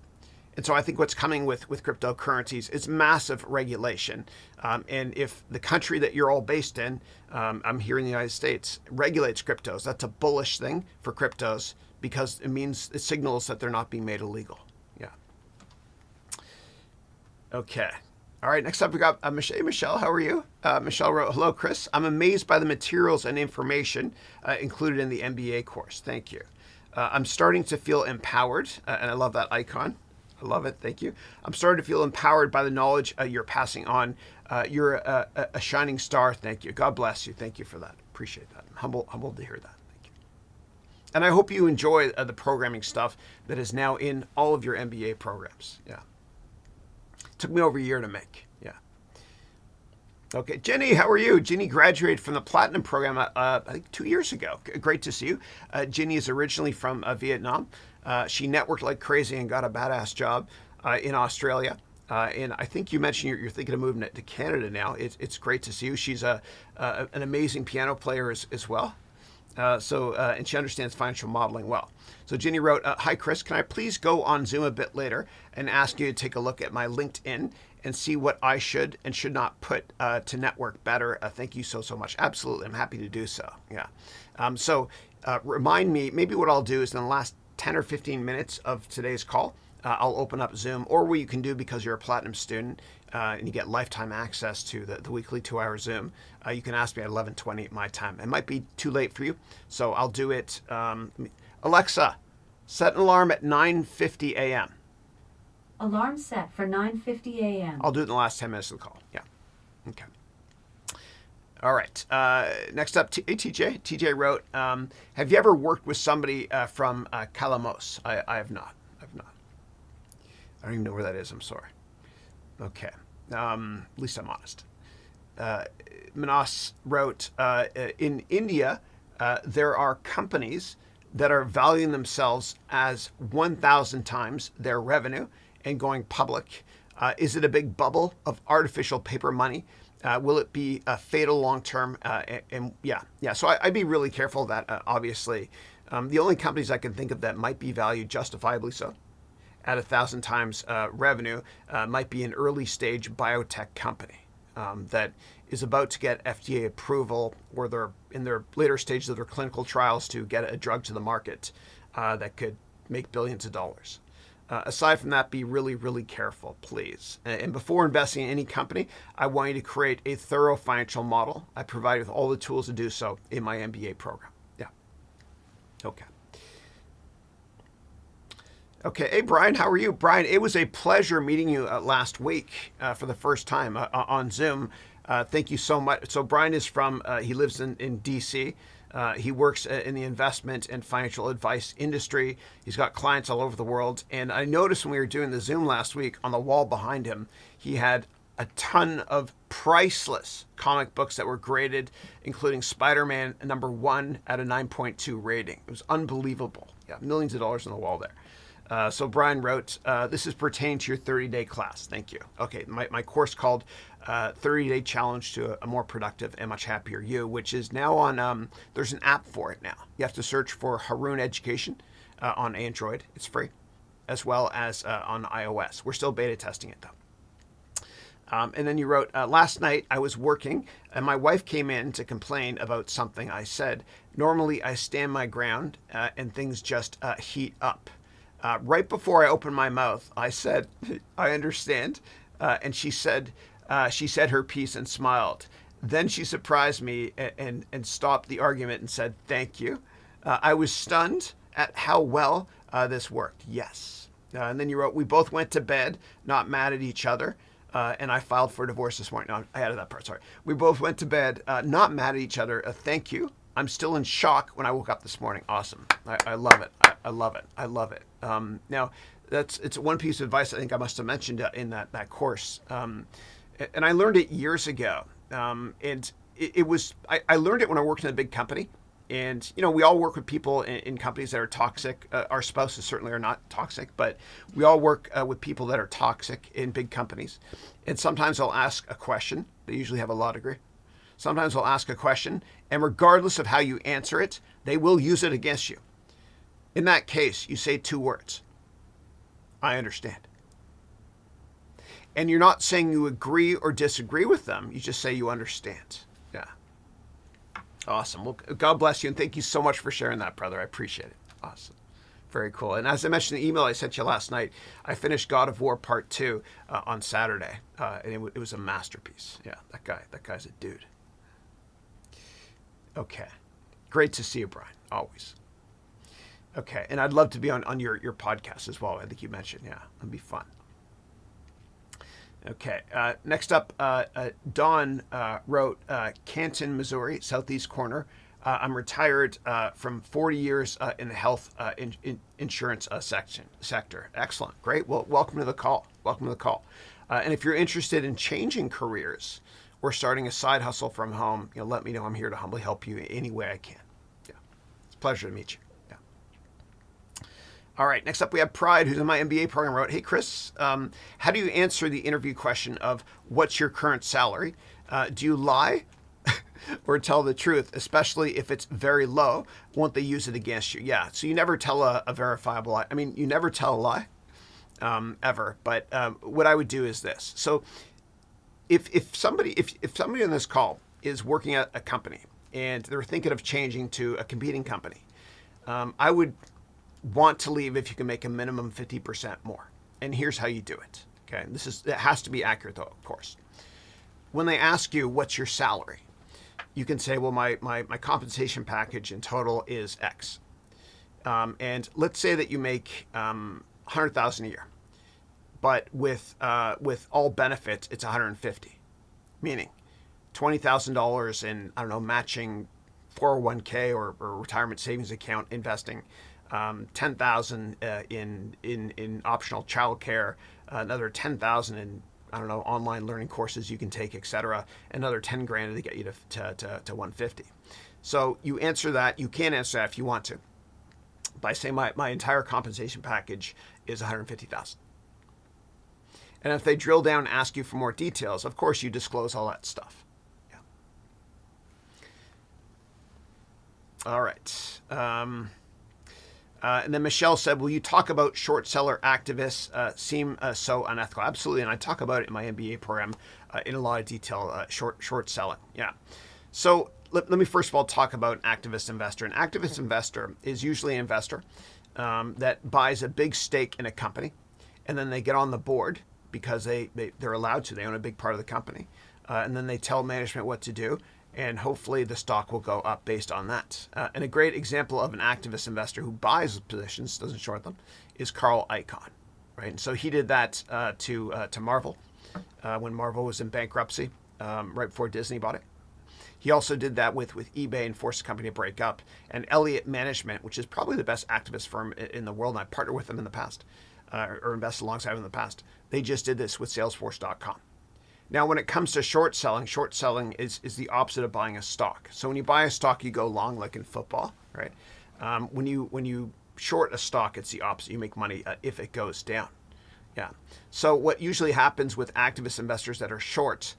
And so I think what's coming with cryptocurrencies is massive regulation. And if the country that you're all based in, I'm here in the United States, regulates cryptos, that's a bullish thing for cryptos because it signals that they're not being made illegal. Yeah. Okay. All right, next up we got Michelle. How are you? Michelle wrote, hello, Chris. I'm amazed by the materials and information included in the MBA course. Thank you. I'm starting to feel empowered, and I love that icon. I love it. Thank you. I'm starting to feel empowered by the knowledge you're passing on. You're a shining star. Thank you. God bless you. Thank you for that. Appreciate that. I'm humbled to hear that. Thank you. And I hope you enjoy the programming stuff that is now in all of your MBA programs. Yeah. Took me over a year to make. Yeah. Okay. Jenny, how are you? Jenny graduated from the Platinum program, I think 2 years ago. Great to see you. Jenny is originally from Vietnam. She networked like crazy and got a badass job in Australia. And I think you mentioned you're thinking of moving to Canada now. It's great to see you. She's an amazing piano player as well. And she understands financial modeling well. So Ginny wrote, hi, Chris, can I please go on Zoom a bit later and ask you to take a look at my LinkedIn and see what I should and should not put to network better? Thank you so much. Absolutely. I'm happy to do so. Yeah. Remind me, maybe what I'll do is in the last 10 or 15 minutes of today's call, I'll open up Zoom, or what you can do because you're a Platinum student and you get lifetime access to the weekly 2-hour Zoom, you can ask me at 11:20 my time. It might be too late for you, so I'll do it. Alexa, set an alarm at 9:50 a.m. Alarm set for 9:50 a.m. I'll do it in the last 10 minutes of the call. Yeah. Okay. All right. Next up, TJ. TJ wrote, have you ever worked with somebody from Calamos? I have not. I've not. I don't even know where that is. I'm sorry. Okay. At least I'm honest. Manas wrote, in India, there are companies that are valuing themselves as 1,000 times their revenue and going public. Is it a big bubble of artificial paper money? Will it be fatal long term? And yeah. So I'd be really careful of that, obviously. The only companies I can think of that might be valued justifiably so at 1,000 times revenue might be an early stage biotech company that is about to get FDA approval, or they're in their later stages of their clinical trials to get a drug to the market that could make billions of dollars. Aside from that, be really, really careful, please. And before investing in any company, I want you to create a thorough financial model. I provide you with all the tools to do so in my MBA program. Yeah. Okay. Okay. Hey, Brian, how are you? Brian, it was a pleasure meeting you last week for the first time on Zoom. Thank you so much. So Brian is from, he lives in DC. He works in the investment and financial advice industry. He's got clients all over the world. And I noticed when we were doing the Zoom last week, on the wall behind him, he had a ton of priceless comic books that were graded, including Spider-Man #1 at a 9.2 rating. It was unbelievable. Yeah, millions of dollars on the wall there. So Brian wrote, this is pertaining to your 30-day class. Thank you. Okay, my course called 30-Day Challenge to a More Productive and Much Happier You, which is now on, there's an app for it now. You have to search for Haroun Education on Android. It's free, as well as on iOS. We're still beta testing it, though. And then you wrote, last night I was working and my wife came in to complain about something I said. Normally I stand my ground and things just heat up. Right before I opened my mouth, I said, I understand. And she said her piece and smiled. Then she surprised me and stopped the argument and said, thank you. I was stunned at how well this worked. Yes. And then you wrote, we both went to bed, not mad at each other. And I filed for divorce this morning. No, I added that part. Sorry. We both went to bed, not mad at each other. Thank you. I'm still in shock when I woke up this morning. Awesome. I love it. I love it. I love it. Now, it's one piece of advice I think I must have mentioned in that course. And I learned it years ago. And I learned it when I worked in a big company. And, we all work with people in companies that are toxic. Our spouses certainly are not toxic, but we all work with people that are toxic in big companies. And sometimes I'll ask a question. They usually have a law degree. Sometimes I'll ask a question, and regardless of how you answer it, they will use it against you. In that case, you say 2 words. I understand. And you're not saying you agree or disagree with them. You just say you understand. Yeah. Awesome. Well, God bless you, and thank you so much for sharing that, brother. I appreciate it. Awesome. Very cool. And as I mentioned in the email I sent you last night, I finished God of War Part 2 on Saturday, and it was a masterpiece. Yeah, that guy's a dude. Okay. Great to see you, Brian. Always. Okay. And I'd love to be on your podcast as well. I think you mentioned. Yeah, it'd be fun. Okay. Next up, Don wrote, Canton, Missouri, southeast corner. I'm retired from 40 years in the health insurance sector. Excellent. Great. Well, welcome to the call. Welcome to the call. And if you're interested in changing careers or starting a side hustle from home, let me know. I'm here to humbly help you any way I can. Yeah. It's a pleasure to meet you. Yeah. All right. Next up, we have Pride, who's in my MBA program, wrote, hey, Chris, how do you answer the interview question of what's your current salary? Do you lie or tell the truth, especially if it's very low? Won't they use it against you? Yeah. So you never tell a verifiable lie. I mean, you never tell a lie ever. But what I would do is this. So if somebody on this call is working at a company and they're thinking of changing to a competing company, I would want to leave if you can make a minimum 50% more. And here's how you do it. Okay, it has to be accurate though, of course. When they ask you what's your salary, you can say, well, my compensation package in total is X. And let's say that you make $100,000 a year, but with all benefits, it's $150,000, meaning $20,000 in, I don't know, matching 401k or retirement savings account investing, $10,000 in optional childcare, another $10,000 in, I don't know, online learning courses you can take, etc. Another $10,000 to get you to 150. So you answer that. You can answer that if you want to by saying my entire compensation package is $150,000. And if they drill down and ask you for more details, of course you disclose all that stuff. Yeah. All right. And then Michelle said, will you talk about short seller activists seem so unethical? Absolutely. And I talk about it in my MBA program in a lot of detail, short selling. Yeah. So let me first of all talk about an activist investor. An activist investor is usually an investor that buys a big stake in a company, and then they get on the board because they're allowed to. They own a big part of the company. And then they tell management what to do. And hopefully the stock will go up based on that. And a great example of an activist investor who buys positions, doesn't short them, is Carl Icahn, right? And so he did that to Marvel when Marvel was in bankruptcy, right before Disney bought it. He also did that with eBay and forced the company to break up. And Elliott Management, which is probably the best activist firm in the world, and I partnered with them in the past, or invested alongside them in the past. They just did this with Salesforce.com. Now, when it comes to short selling is the opposite of buying a stock. So when you buy a stock, you go long, like in football, right? When you short a stock, it's the opposite. You make money if it goes down. Yeah. So what usually happens with activist investors that are short,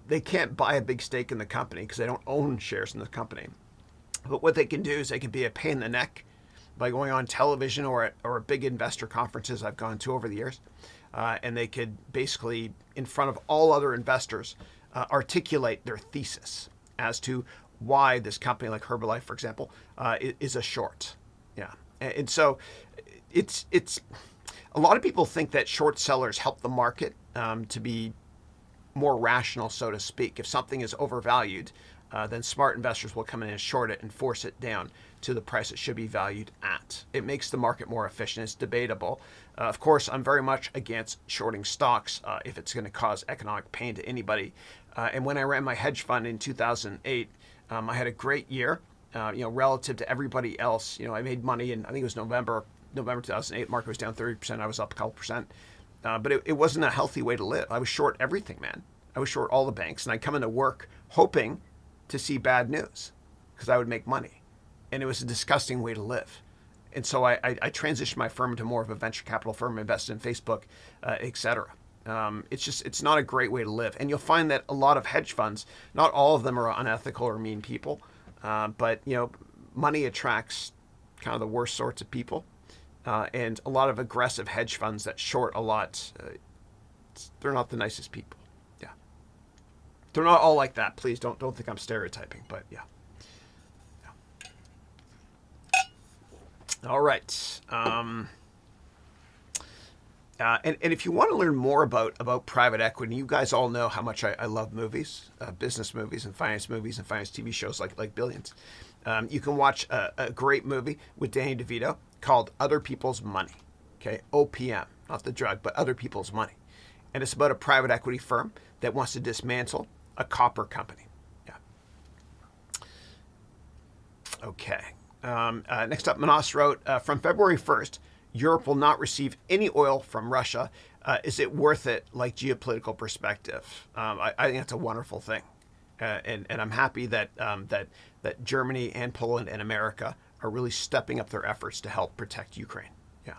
they can't buy a big stake in the company because they don't own shares in the company. But what they can do is they can be a pain in the neck by going on television or at big investor conferences I've gone to over the years. And they could basically, in front of all other investors, articulate their thesis as to why this company, like Herbalife, for example, is a short. Yeah, and so it's a lot of people think that short sellers help the market to be more rational, so to speak. If something is overvalued, then smart investors will come in and short it and force it down to the price it should be valued at. It makes the market more efficient. It's debatable. Of course, I'm very much against shorting stocks if it's going to cause economic pain to anybody. And when I ran my hedge fund in 2008, I had a great year. Relative to everybody else, I made money in, I think it was November 2008. Market was down 30%. I was up a couple percent. But it wasn't a healthy way to live. I was short everything, man. I was short all the banks, and I'd come into work hoping to see bad news because I would make money. And it was a disgusting way to live. And so I transitioned my firm into more of a venture capital firm, invested in Facebook, et cetera. It's not a great way to live. And you'll find that a lot of hedge funds, not all of them are unethical or mean people, but money attracts kind of the worst sorts of people. And a lot of aggressive hedge funds that short a lot, they're not the nicest people. Yeah. They're not all like that. Please don't think I'm stereotyping, but yeah. All right. And if you want to learn more about private equity, you guys all know how much I love movies, business movies and finance TV shows like Billions. You can watch a great movie with Danny DeVito called Other People's Money. Okay, OPM, not the drug, but Other People's Money. And it's about a private equity firm that wants to dismantle a copper company. Yeah. Okay. Next up, Manas wrote, from February 1st, Europe will not receive any oil from Russia. Is it worth it, like geopolitical perspective? I think that's a wonderful thing. And I'm happy that Germany and Poland and America are really stepping up their efforts to help protect Ukraine. Yeah.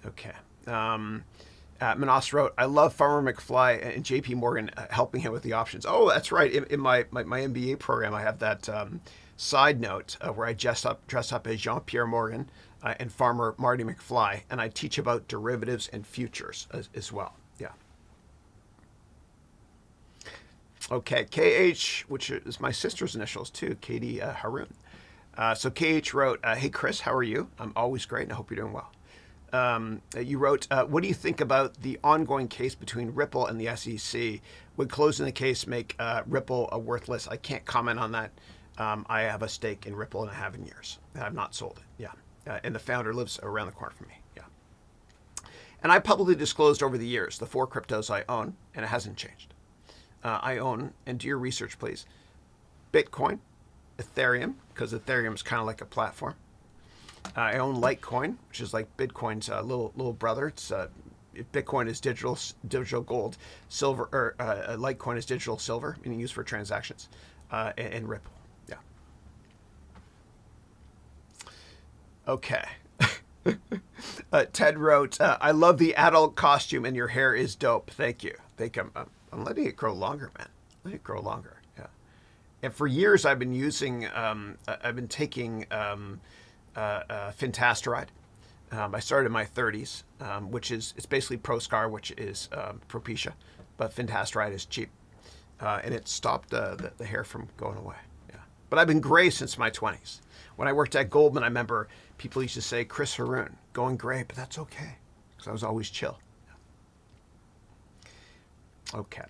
Okay. Manas wrote, I love Farmer McFly and JP Morgan helping him with the options. Oh, that's right. In my MBA program, I have that side note where I dress up as Jean-Pierre Morgan and Farmer Marty McFly, and I teach about derivatives and futures as well. Yeah. Okay, KH, which is my sister's initials too, Katie Haroun. So KH wrote, hey Chris, how are you? I'm always great and I hope you're doing well. You wrote, what do you think about the ongoing case between Ripple and the SEC? Would closing the case make Ripple a worthless? I can't comment on that. I have a stake in Ripple and I have in years. I've not sold it. Yeah. And the founder lives around the corner from me. Yeah. And I publicly disclosed over the years the 4 cryptos I own, and it hasn't changed. I own, and do your research, please, Bitcoin, Ethereum, because Ethereum is kind of like a platform. I own Litecoin, which is like Bitcoin's little brother. It's Bitcoin is digital gold, silver, or Litecoin is digital silver, meaning used for transactions, and Ripple. Yeah. Okay. Ted wrote, "I love the adult costume, and your hair is dope. Thank you. I'm letting it grow longer, man. Let it grow longer. Yeah. And for years, I've been taking Fintasteride. I started in my 30s, which it's basically Proscar, which is Propecia, but Fintasteride is cheap, and it stopped the hair from going away. Yeah. But I've been gray since my 20s. When I worked at Goldman, I remember people used to say, Chris Haroun, going gray, but that's okay, because I was always chill. Yeah. Okay.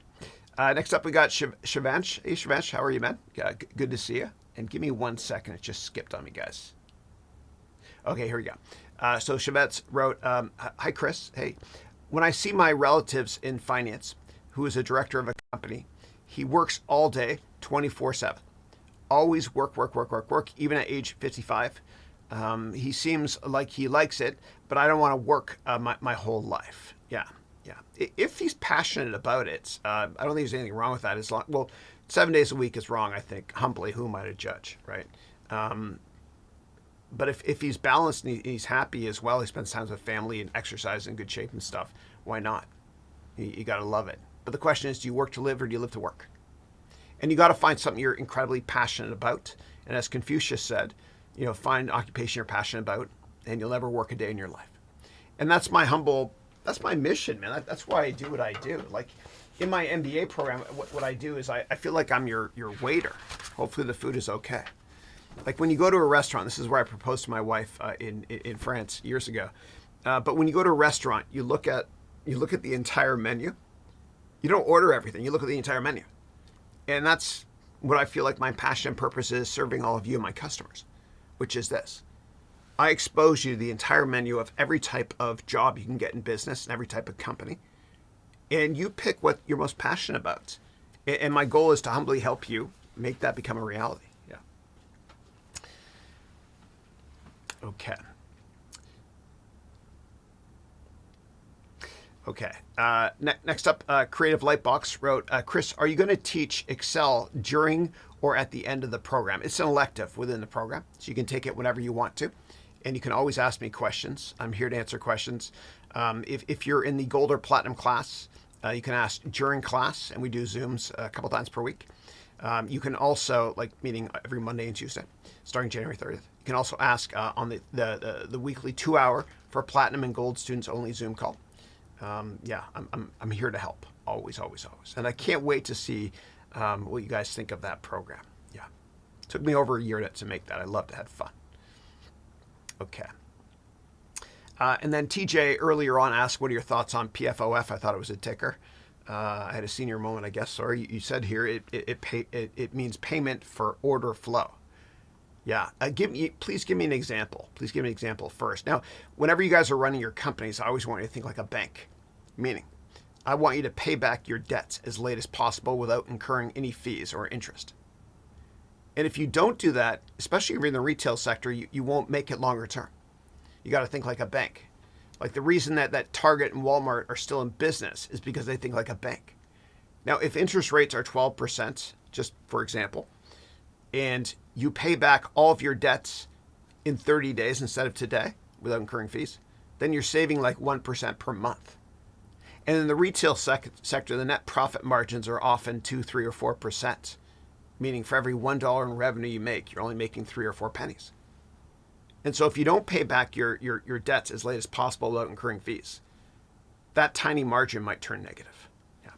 Next up, we got Shivansh. Hey, Shivansh, how are you, man? Yeah, good to see you. And give me 1 second. It just skipped on me, guys. Okay, here we go. So Shivansh wrote, hi, Chris. Hey, when I see my relatives in finance, who is a director of a company, he works all day, 24/7. Always work, even at age 55. He seems like he likes it, but I don't want to work my whole life. Yeah. If he's passionate about it, I don't think there's anything wrong with that. 7 days a week is wrong, I think. Humbly, who am I to judge, right? But if he's balanced and he's happy as well, he spends time with family and exercise in good shape and stuff, why not? You got to love it. But the question is, do you work to live or do you live to work? And you got to find something you're incredibly passionate about. And as Confucius said, find an occupation you're passionate about and you'll never work a day in your life. And that's my mission, man. That's why I do what I do. Like in my MBA program, what I do is I feel like I'm your waiter. Hopefully the food is okay. Like when you go to a restaurant, this is where I proposed to my wife in France years ago. But when you go to a restaurant, you look at the entire menu. You don't order everything. You look at the entire menu. And that's what I feel like my passion and purpose is, serving all of you, my customers, which is this. I expose you to the entire menu of every type of job you can get in business and every type of company. And you pick what you're most passionate about. And my goal is to humbly help you make that become a reality. Yeah. Okay. Next up, Creative Lightbox wrote, Chris, are you going to teach Excel during or at the end of the program? It's an elective within the program, so you can take it whenever you want to. And you can always ask me questions. I'm here to answer questions. If you're in the Gold or Platinum class, you can ask during class, and we do Zooms a couple times per week. You can also, meeting every Monday and Tuesday, starting January 30th. You can also ask on the weekly 2-hour for Platinum and Gold students only Zoom call. I'm here to help, always. And I can't wait to see what you guys think of that program. Yeah. It took me over a year to make that. I loved it, had fun. Okay. And then TJ earlier on asked, what are your thoughts on PFOF? I thought it was a ticker. I had a senior moment, I guess. Sorry, you said here it means payment for order flow. Yeah. Please give me an example. Please give me an example first. Now, whenever you guys are running your companies, I always want you to think like a bank. Meaning, I want you to pay back your debts as late as possible without incurring any fees or interest. And if you don't do that, especially if you're in the retail sector, you won't make it longer term. You got to think like a bank. Like the reason that Target and Walmart are still in business is because they think like a bank. Now, if interest rates are 12%, just for example, and you pay back all of your debts in 30 days instead of today without incurring fees, then you're saving like 1% per month. And in the retail sector, the net profit margins are often 2, 3, or 4%, meaning for every $1 in revenue you make, you're only making 3 or 4 pennies. And so if you don't pay back your debts as late as possible without incurring fees, that tiny margin might turn negative. Yeah.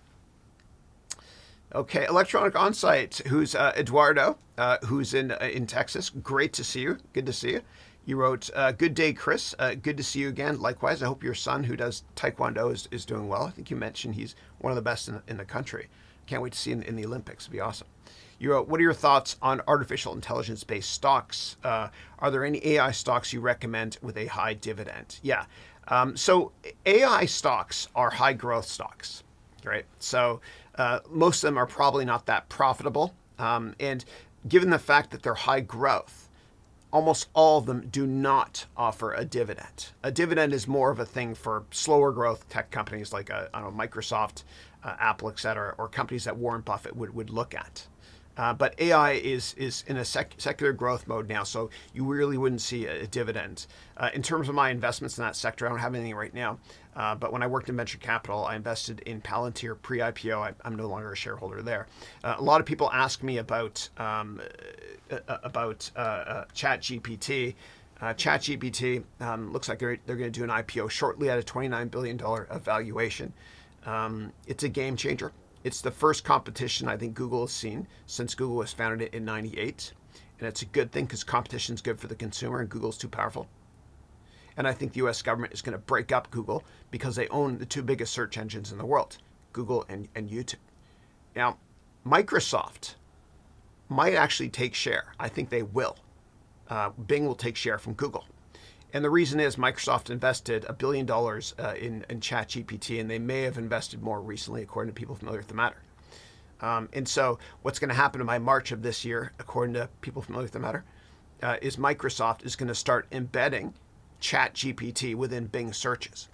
Okay, Electronic Onsite, who's Eduardo, who's in Texas. Great to see you. Good to see you. You wrote, good day, Chris. Good to see you again. Likewise, I hope your son who does Taekwondo is doing well. I think you mentioned he's one of the best in the country. Can't wait to see him in the Olympics. It'd be awesome. You wrote, what are your thoughts on artificial intelligence-based stocks? Are there any AI stocks you recommend with a high dividend? Yeah. So AI stocks are high growth stocks, right? So most of them are probably not that profitable. And given the fact that they're high growth, almost all of them do not offer a dividend. A dividend is more of a thing for slower growth tech companies like I don't know, Microsoft, Apple, et cetera, or companies that Warren Buffett would look at. But AI is in a secular growth mode now, so you really wouldn't see a dividend. In terms of my investments in that sector, I don't have anything right now. But when I worked in venture capital, I invested in Palantir pre-IPO. I'm no longer a shareholder there. A lot of people ask me about ChatGPT. ChatGPT looks like they're going to do an IPO shortly at a $29 billion valuation. It's a game changer. It's the first competition I think Google has seen since Google was founded in '98. And it's a good thing because competition is good for the consumer and Google's too powerful. And I think the US government is going to break up Google because they own the two biggest search engines in the world, Google and YouTube. Now, Microsoft might actually take share. I think they will. Bing will take share from Google. And the reason is Microsoft invested $1 billion in ChatGPT, and they may have invested more recently, according to people familiar with the matter. And so what's going to happen by March of this year, according to people familiar with the matter, is Microsoft is going to start embedding ChatGPT within Bing searches.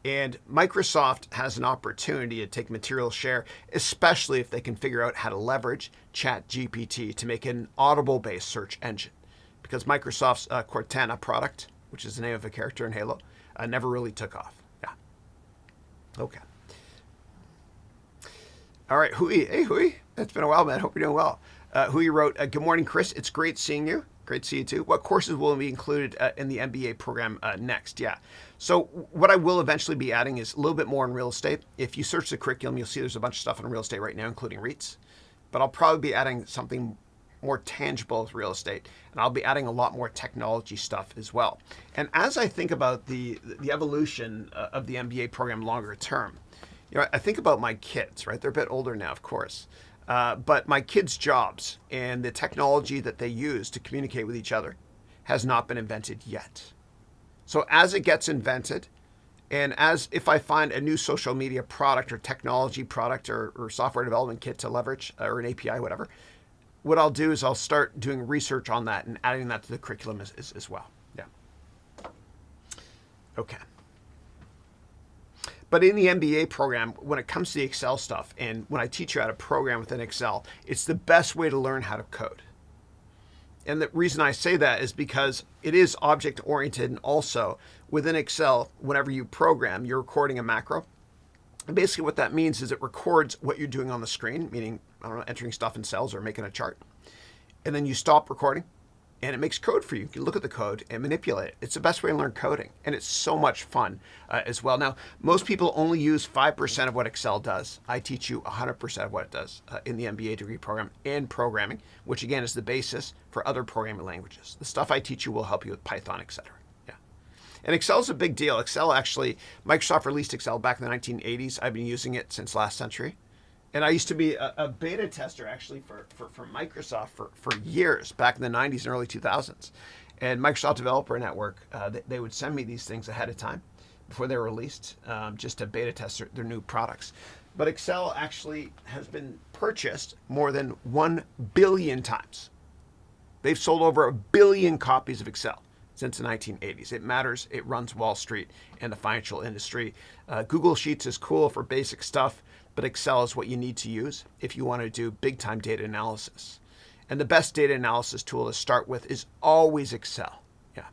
And Microsoft has an opportunity to take material share, especially if they can figure out how to leverage ChatGPT to make an Audible-based search engine. Because Microsoft's Cortana product, which is the name of a character in Halo, never really took off. Yeah. Okay. All right, Hui. Hey, Hui. It's been a while, man. Hope you're doing well. Hui wrote, good morning, Chris. It's great seeing you. Great to see you too. What courses will be included in the MBA program next? Yeah. So what I will eventually be adding is a little bit more in real estate. If you search the curriculum, you'll see there's a bunch of stuff on real estate right now, including REITs. But I'll probably be adding something more tangible with real estate, and I'll be adding a lot more technology stuff as well. And as I think about the evolution of the MBA program longer term, you know, I think about my kids, right? They're a bit older now, of course, but my kids' jobs and the technology that they use to communicate with each other has not been invented yet. So as it gets invented, and as if I find a new social media product or technology product or software development kit to leverage or an API, whatever, what I'll do is I'll start doing research on that and adding that to the curriculum as well. Yeah. Okay. But in the MBA program, when it comes to the Excel stuff, and when I teach you how to program within Excel, it's the best way to learn how to code. And the reason I say that is because it is object-oriented, and also within Excel, whenever you program, you're recording a macro. And basically what that means is it records what you're doing on the screen, meaning, I don't know, entering stuff in cells or making a chart. And then you stop recording and it makes code for you. You can look at the code and manipulate it. It's the best way to learn coding. And it's so much fun as well. Now, most people only use 5% of what Excel does. I teach you 100% of what it does in the MBA degree program in programming, which again is the basis for other programming languages. The stuff I teach you will help you with Python, etc. And Excel is a big deal. Excel actually, Microsoft released Excel back in the 1980s. I've been using it since last century. And I used to be a beta tester actually for Microsoft for years, back in the 90s and early 2000s. And Microsoft Developer Network, they would send me these things ahead of time before they were released, just to beta test their new products. But Excel actually has been purchased more than 1 billion times. They've sold over 1 billion copies of Excel since the 1980s. It matters. It runs Wall Street and the financial industry. Google Sheets is cool for basic stuff, but Excel is what you need to use if you want to do big time data analysis. And the best data analysis tool to start with is always Excel. Yeah.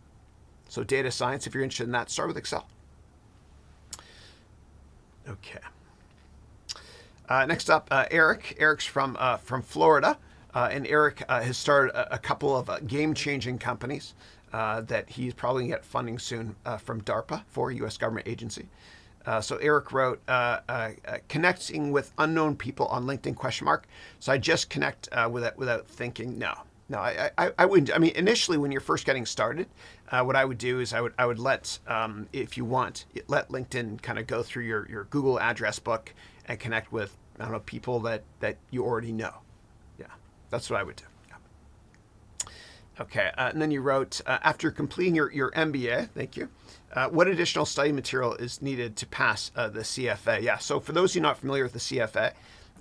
So data science, if you're interested in that, start with Excel. Okay. Next up, Eric. Eric's from Florida. And Eric has started a couple of game-changing companies that he's probably going to get funding soon from DARPA, for a U.S. government agency. So Eric wrote, connecting with unknown people on LinkedIn, question mark. So I just connect without thinking. No, No, I wouldn't. I mean, initially when you're first getting started, what I would do is I would let, if you want, let LinkedIn kind of go through your Google address book and connect with, I don't know, people that you already know. Yeah, that's what I would do. Yeah. Okay, and then you wrote, after completing your MBA, thank you, what additional study material is needed to pass the CFA? Yeah, so for those of you not familiar with the CFA,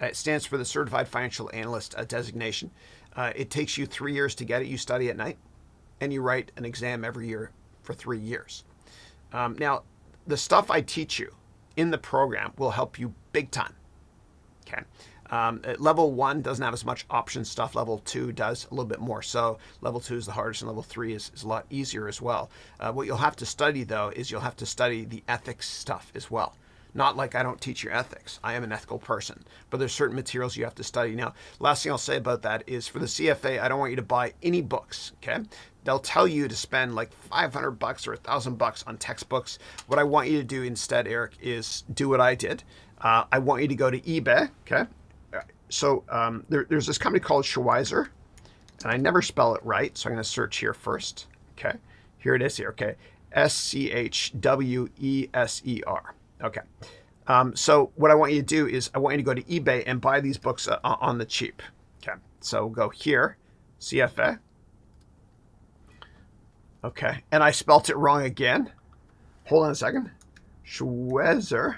it stands for the Certified Financial Analyst designation. It takes you 3 years to get it. You study at night, and you write an exam every year for 3 years. Now, the stuff I teach you in the program will help you big time. Okay. Level 1 doesn't have as much option stuff. Level 2 does a little bit more. So level 2 is the hardest, and level 3 is a lot easier as well. What you'll have to study, though, is you'll have to study the ethics stuff as well. Not like I don't teach you ethics. I am an ethical person. But there's certain materials you have to study. Now, last thing I'll say about that is for the CFA, I don't want you to buy any books, okay? They'll tell you to spend like $500 or $1,000 on textbooks. What I want you to do instead, Eric, is do what I did. I want you to go to eBay, okay? So there's this company called Schweizer, and I never spell it right, so I'm going to search here first, okay? Here it is here, okay? Schweser. Okay. So what I want you to do is I want you to go to eBay and buy these books on the cheap. Okay. So we'll go here, CFA. Okay. And I spelt it wrong again. Hold on a second. Schweser.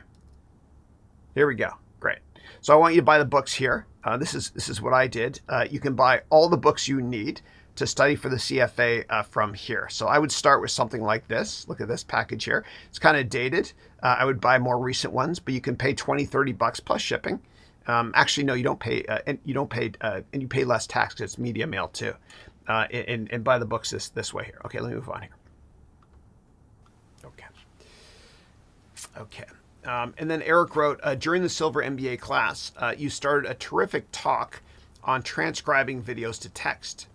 Here we go. Great. So I want you to buy the books here. This is what I did. You can buy all the books you need to study for the CFA from here. So I would start with something like this. Look at this package here. It's kind of dated. I would buy more recent ones, but you can pay $20-$30 plus shipping. Actually, no, you don't pay, and you pay less tax because it's media mail too. And buy the books this way here. Okay, let me move on here. Okay. And then Eric wrote, during the Silver MBA class, you started a terrific talk on transcribing videos to text.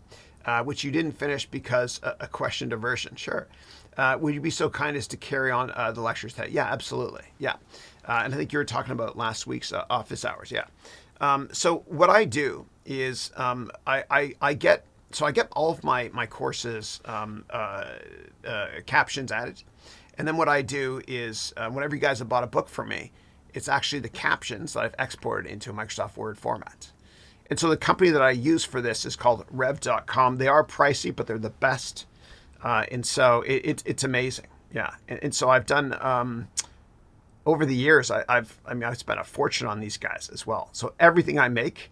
Which you didn't finish because a question diversion. Sure. Would you be so kind as to carry on the lectures? Yeah, absolutely. Yeah. And I think you were talking about last week's office hours. Yeah. So what I do is I get all of my courses captions added. And then what I do is whenever you guys have bought a book from me, it's actually the captions that I've exported into a Microsoft Word format. And so the company that I use for this is called rev.com. They are pricey, but they're the best. And so it's amazing. Yeah. And so I've done, over the years, I've spent a fortune on these guys as well. So everything I make,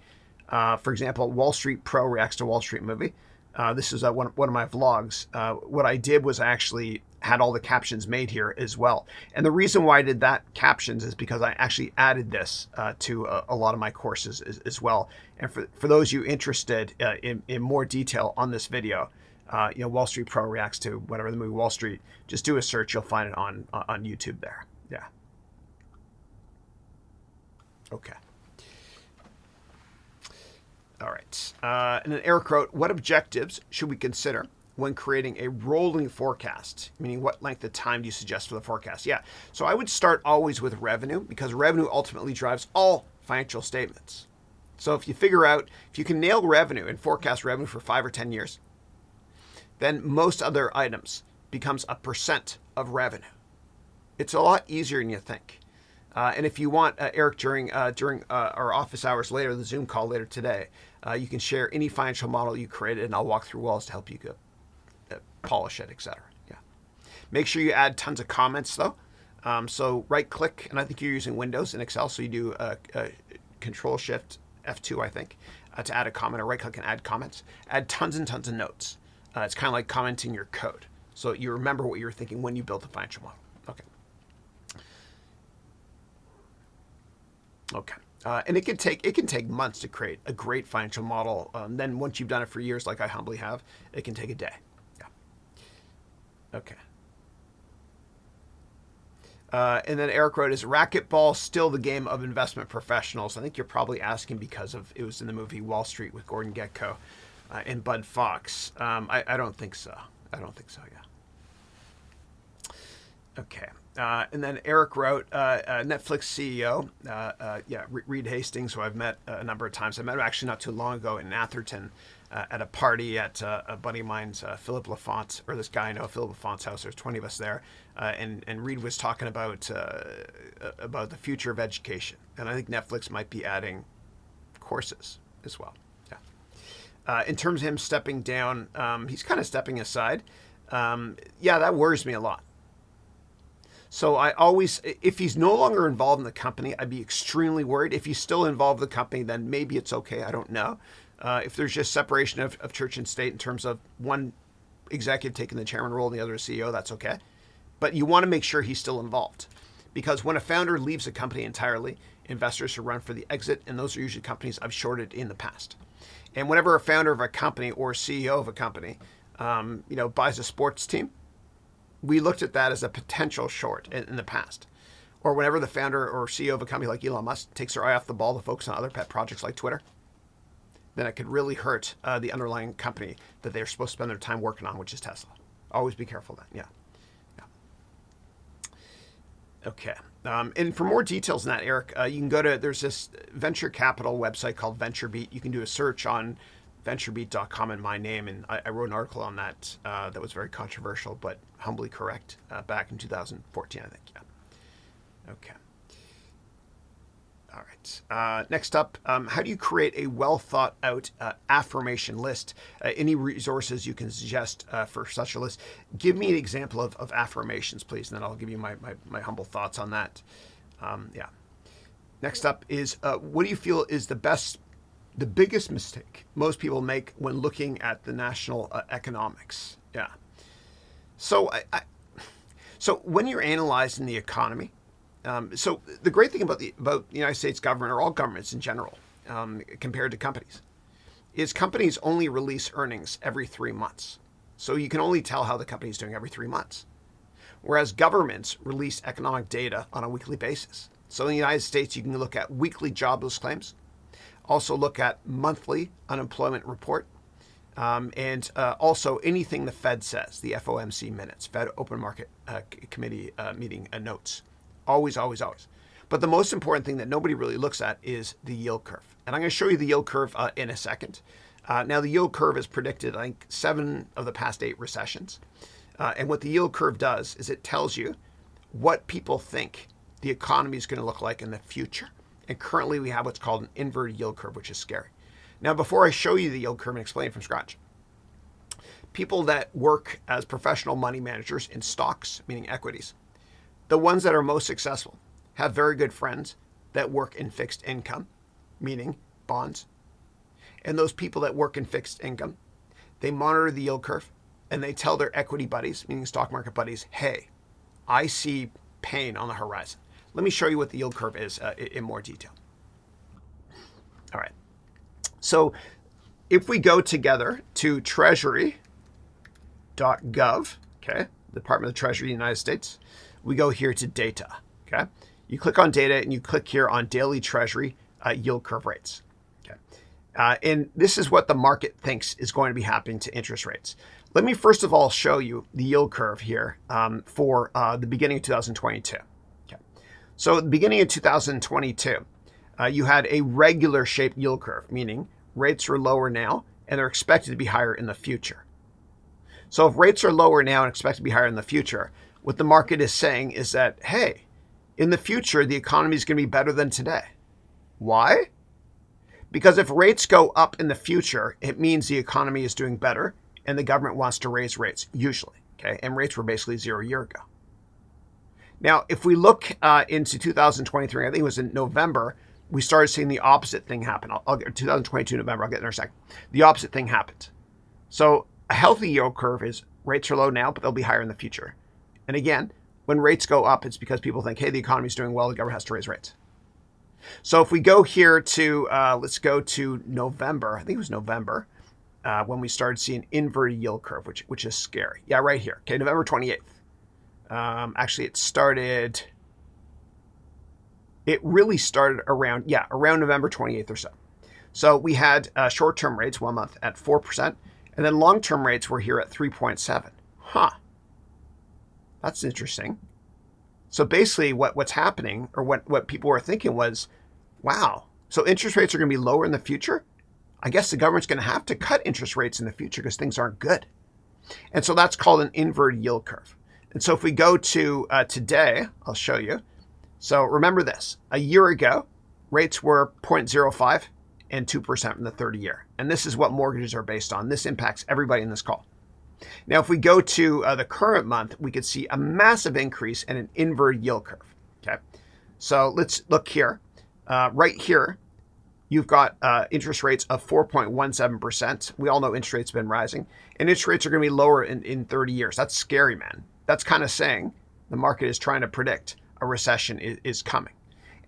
for example, Wall Street Pro reacts to Wall Street movie. This is one of my vlogs. What I did was I actually had all the captions made here as well. And the reason why I did that captions is because I actually added this to a lot of my courses as well. And for those of you interested in more detail on this video, Wall Street Pro reacts to whatever the movie Wall Street, just do a search. You'll find it on YouTube there. Yeah. Okay. All right. And then Eric wrote, what objectives should we consider when creating a rolling forecast? Meaning, what length of time do you suggest for the forecast? Yeah. So I would start always with revenue, because revenue ultimately drives all financial statements. So if you can nail revenue and forecast revenue for 5 or 10 years, then most other items becomes a percent of revenue. It's a lot easier than you think. And if you want, Eric, during our office hours later, the Zoom call later today, you can share any financial model you created, and I'll walk through walls to help you polish it, etc. Yeah. Make sure you add tons of comments, though. So right-click, and I think you're using Windows in Excel, so you do Control-Shift F2, I think, to add a comment, or right-click and add comments. Add tons and tons of notes. It's kind of like commenting your code, so you remember what you were thinking when you built the financial model. Okay. Okay. And it can take months to create a great financial model. Then once you've done it for years, like I humbly have, it can take a day. Yeah. Okay. And then Eric wrote, is racquetball still the game of investment professionals? I think you're probably asking because it was in the movie Wall Street with Gordon Gekko and Bud Fox. I don't think so. Yeah. Okay. And then Eric wrote, Netflix CEO, Reed Hastings, who I've met a number of times. I met him actually not too long ago in Atherton at a party at a buddy of mine's, Philip Lafont, or this guy I know, Philip Lafont's house. There's 20 of us there. And Reed was talking about the future of education. And I think Netflix might be adding courses as well. Yeah. In terms of him stepping down, he's kind of stepping aside. That worries me a lot. So I always, if he's no longer involved in the company, I'd be extremely worried. If he's still involved in the company, then maybe it's okay. I don't know. If there's just separation of church and state in terms of one executive taking the chairman role and the other a CEO, that's okay. But you want to make sure he's still involved. Because when a founder leaves a company entirely, investors should run for the exit, and those are usually companies I've shorted in the past. And whenever a founder of a company or CEO of a company, buys a sports team, we looked at that as a potential short in the past. Or whenever the founder or CEO of a company like Elon Musk takes their eye off the ball to focus on other pet projects like Twitter, then it could really hurt the underlying company that they're supposed to spend their time working on, which is Tesla. Always be careful then. Yeah. Okay. And for more details on that, Eric, you can go to, there's this venture capital website called VentureBeat. You can do a search on venturebeat.com and my name. And I wrote an article on that that was very controversial, but humbly correct back in 2014, I think. Yeah. Okay. All right. Next up, how do you create a well thought out affirmation list? Any resources you can suggest for such a list? Give me an example of affirmations, please, and then I'll give you my humble thoughts on that. Next up is what do you feel is the biggest mistake most people make when looking at the national economics? Yeah. So so when you're analyzing the economy, so the great thing about the United States government, or all governments in general, compared to companies, is companies only release earnings every 3 months. So you can only tell how the company is doing every 3 months. Whereas governments release economic data on a weekly basis. So in the United States, you can look at weekly jobless claims, also look at monthly unemployment report, and also anything the Fed says, the FOMC minutes, Fed Open Market Committee meeting notes. Always, always, always. But the most important thing that nobody really looks at is the yield curve. And I'm going to show you the yield curve in a second. Now, the yield curve has predicted, I think, 7 of the past 8 recessions. And what the yield curve does is it tells you what people think the economy is going to look like in the future. And currently, we have what's called an inverted yield curve, which is scary. Now, before I show you the yield curve and explain it from scratch, people that work as professional money managers in stocks, meaning equities, the ones that are most successful have very good friends that work in fixed income, meaning bonds. And those people that work in fixed income, they monitor the yield curve and they tell their equity buddies, meaning stock market buddies, hey, I see pain on the horizon. Let me show you what the yield curve is in more detail. All right. So if we go together to treasury.gov, okay, Department of the Treasury of the United States, we go here to data, okay? You click on data and you click here on daily treasury yield curve rates, okay? And this is what the market thinks is going to be happening to interest rates. Let me first of all show you the yield curve here for the beginning of 2022, okay? So at the beginning of 2022, you had a regular shaped yield curve, meaning rates are lower now and they're expected to be higher in the future. So if rates are lower now and expected to be higher in the future, what the market is saying is that, hey, in the future, the economy is going to be better than today. Why? Because if rates go up in the future, it means the economy is doing better and the government wants to raise rates, usually. Okay, and rates were basically 0 a year ago. Now, if we look into 2023, I think it was in November, we started seeing the opposite thing happen. I'll get 2022 November, I'll get there in a second. The opposite thing happened. So a healthy yield curve is rates are low now, but they'll be higher in the future. And again, when rates go up, it's because people think, hey, the economy's doing well, the government has to raise rates. So if we go here to, let's go to November, I think it was November, when we started seeing inverted yield curve, which is scary. Yeah, right here. Okay, November 28th. Actually, it really started around November 28th or so. So we had short-term rates 1 month at 4%, and then long-term rates were here at 3.7. Huh. That's interesting. So basically what's happening, or what people were thinking was, wow, so interest rates are going to be lower in the future? I guess the government's going to have to cut interest rates in the future because things aren't good. And so that's called an inverted yield curve. And so if we go to today, I'll show you. So remember this, a year ago, rates were 0.05 and 2% in the 30-year. And this is what mortgages are based on. This impacts everybody in this call. Now, if we go to the current month, we could see a massive increase in an inverted yield curve. Okay, so let's look here. Right here, you've got interest rates of 4.17%. We all know interest rates have been rising, and interest rates are going to be lower in 30 years. That's scary, man. That's kind of saying the market is trying to predict a recession is coming.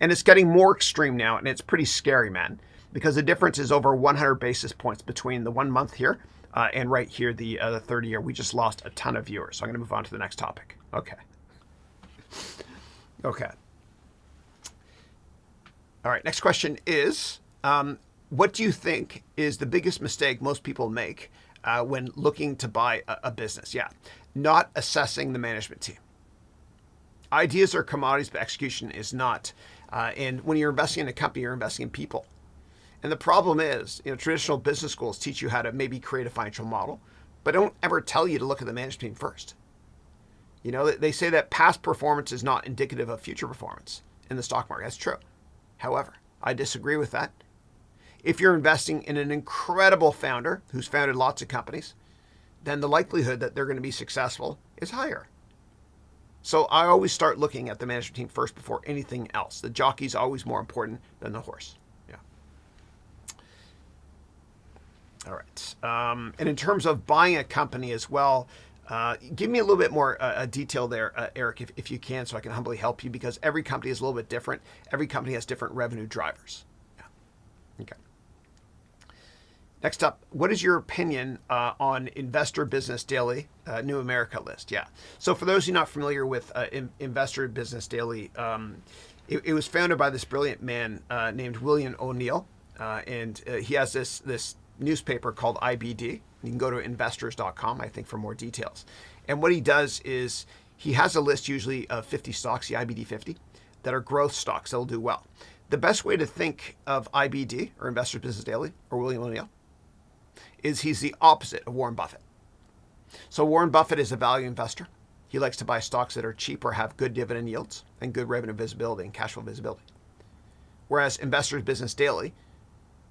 And it's getting more extreme now, and it's pretty scary, man, because the difference is over 100 basis points between the 1 month here and right here, the 30-year. We just lost a ton of viewers, so I'm going to move on to the next topic. Okay. All right, next question is, what do you think is the biggest mistake most people make when looking to buy a business? Yeah, not assessing the management team. Ideas are commodities, but execution is not. And when you're investing in a company, you're investing in people. And the problem is, traditional business schools teach you how to maybe create a financial model, but don't ever tell you to look at the management team first. They say that past performance is not indicative of future performance in the stock market. That's true. However, I disagree with that. If you're investing in an incredible founder who's founded lots of companies, then the likelihood that they're going to be successful is higher. So I always start looking at the management team first before anything else. The jockey's always more important than the horse. Yeah. All right. And in terms of buying a company as well, give me a little bit more detail there, Eric, if you can, so I can humbly help you, because every company is a little bit different. Every company has different revenue drivers. Yeah. Okay. Next up, what is your opinion on Investor Business Daily New America list? Yeah. So for those who are not familiar with Investor Business Daily, it was founded by this brilliant man named William O'Neill, and he has this newspaper called IBD. You can go to investors.com, I think, for more details. And what he does is he has a list usually of 50 stocks, the IBD 50, that are growth stocks that will do well. The best way to think of IBD, or Investor Business Daily, or William O'Neill, is he's the opposite of Warren Buffett. So Warren Buffett is a value investor. He likes to buy stocks that are cheap or have good dividend yields and good revenue visibility and cash flow visibility. Whereas Investor's Business Daily,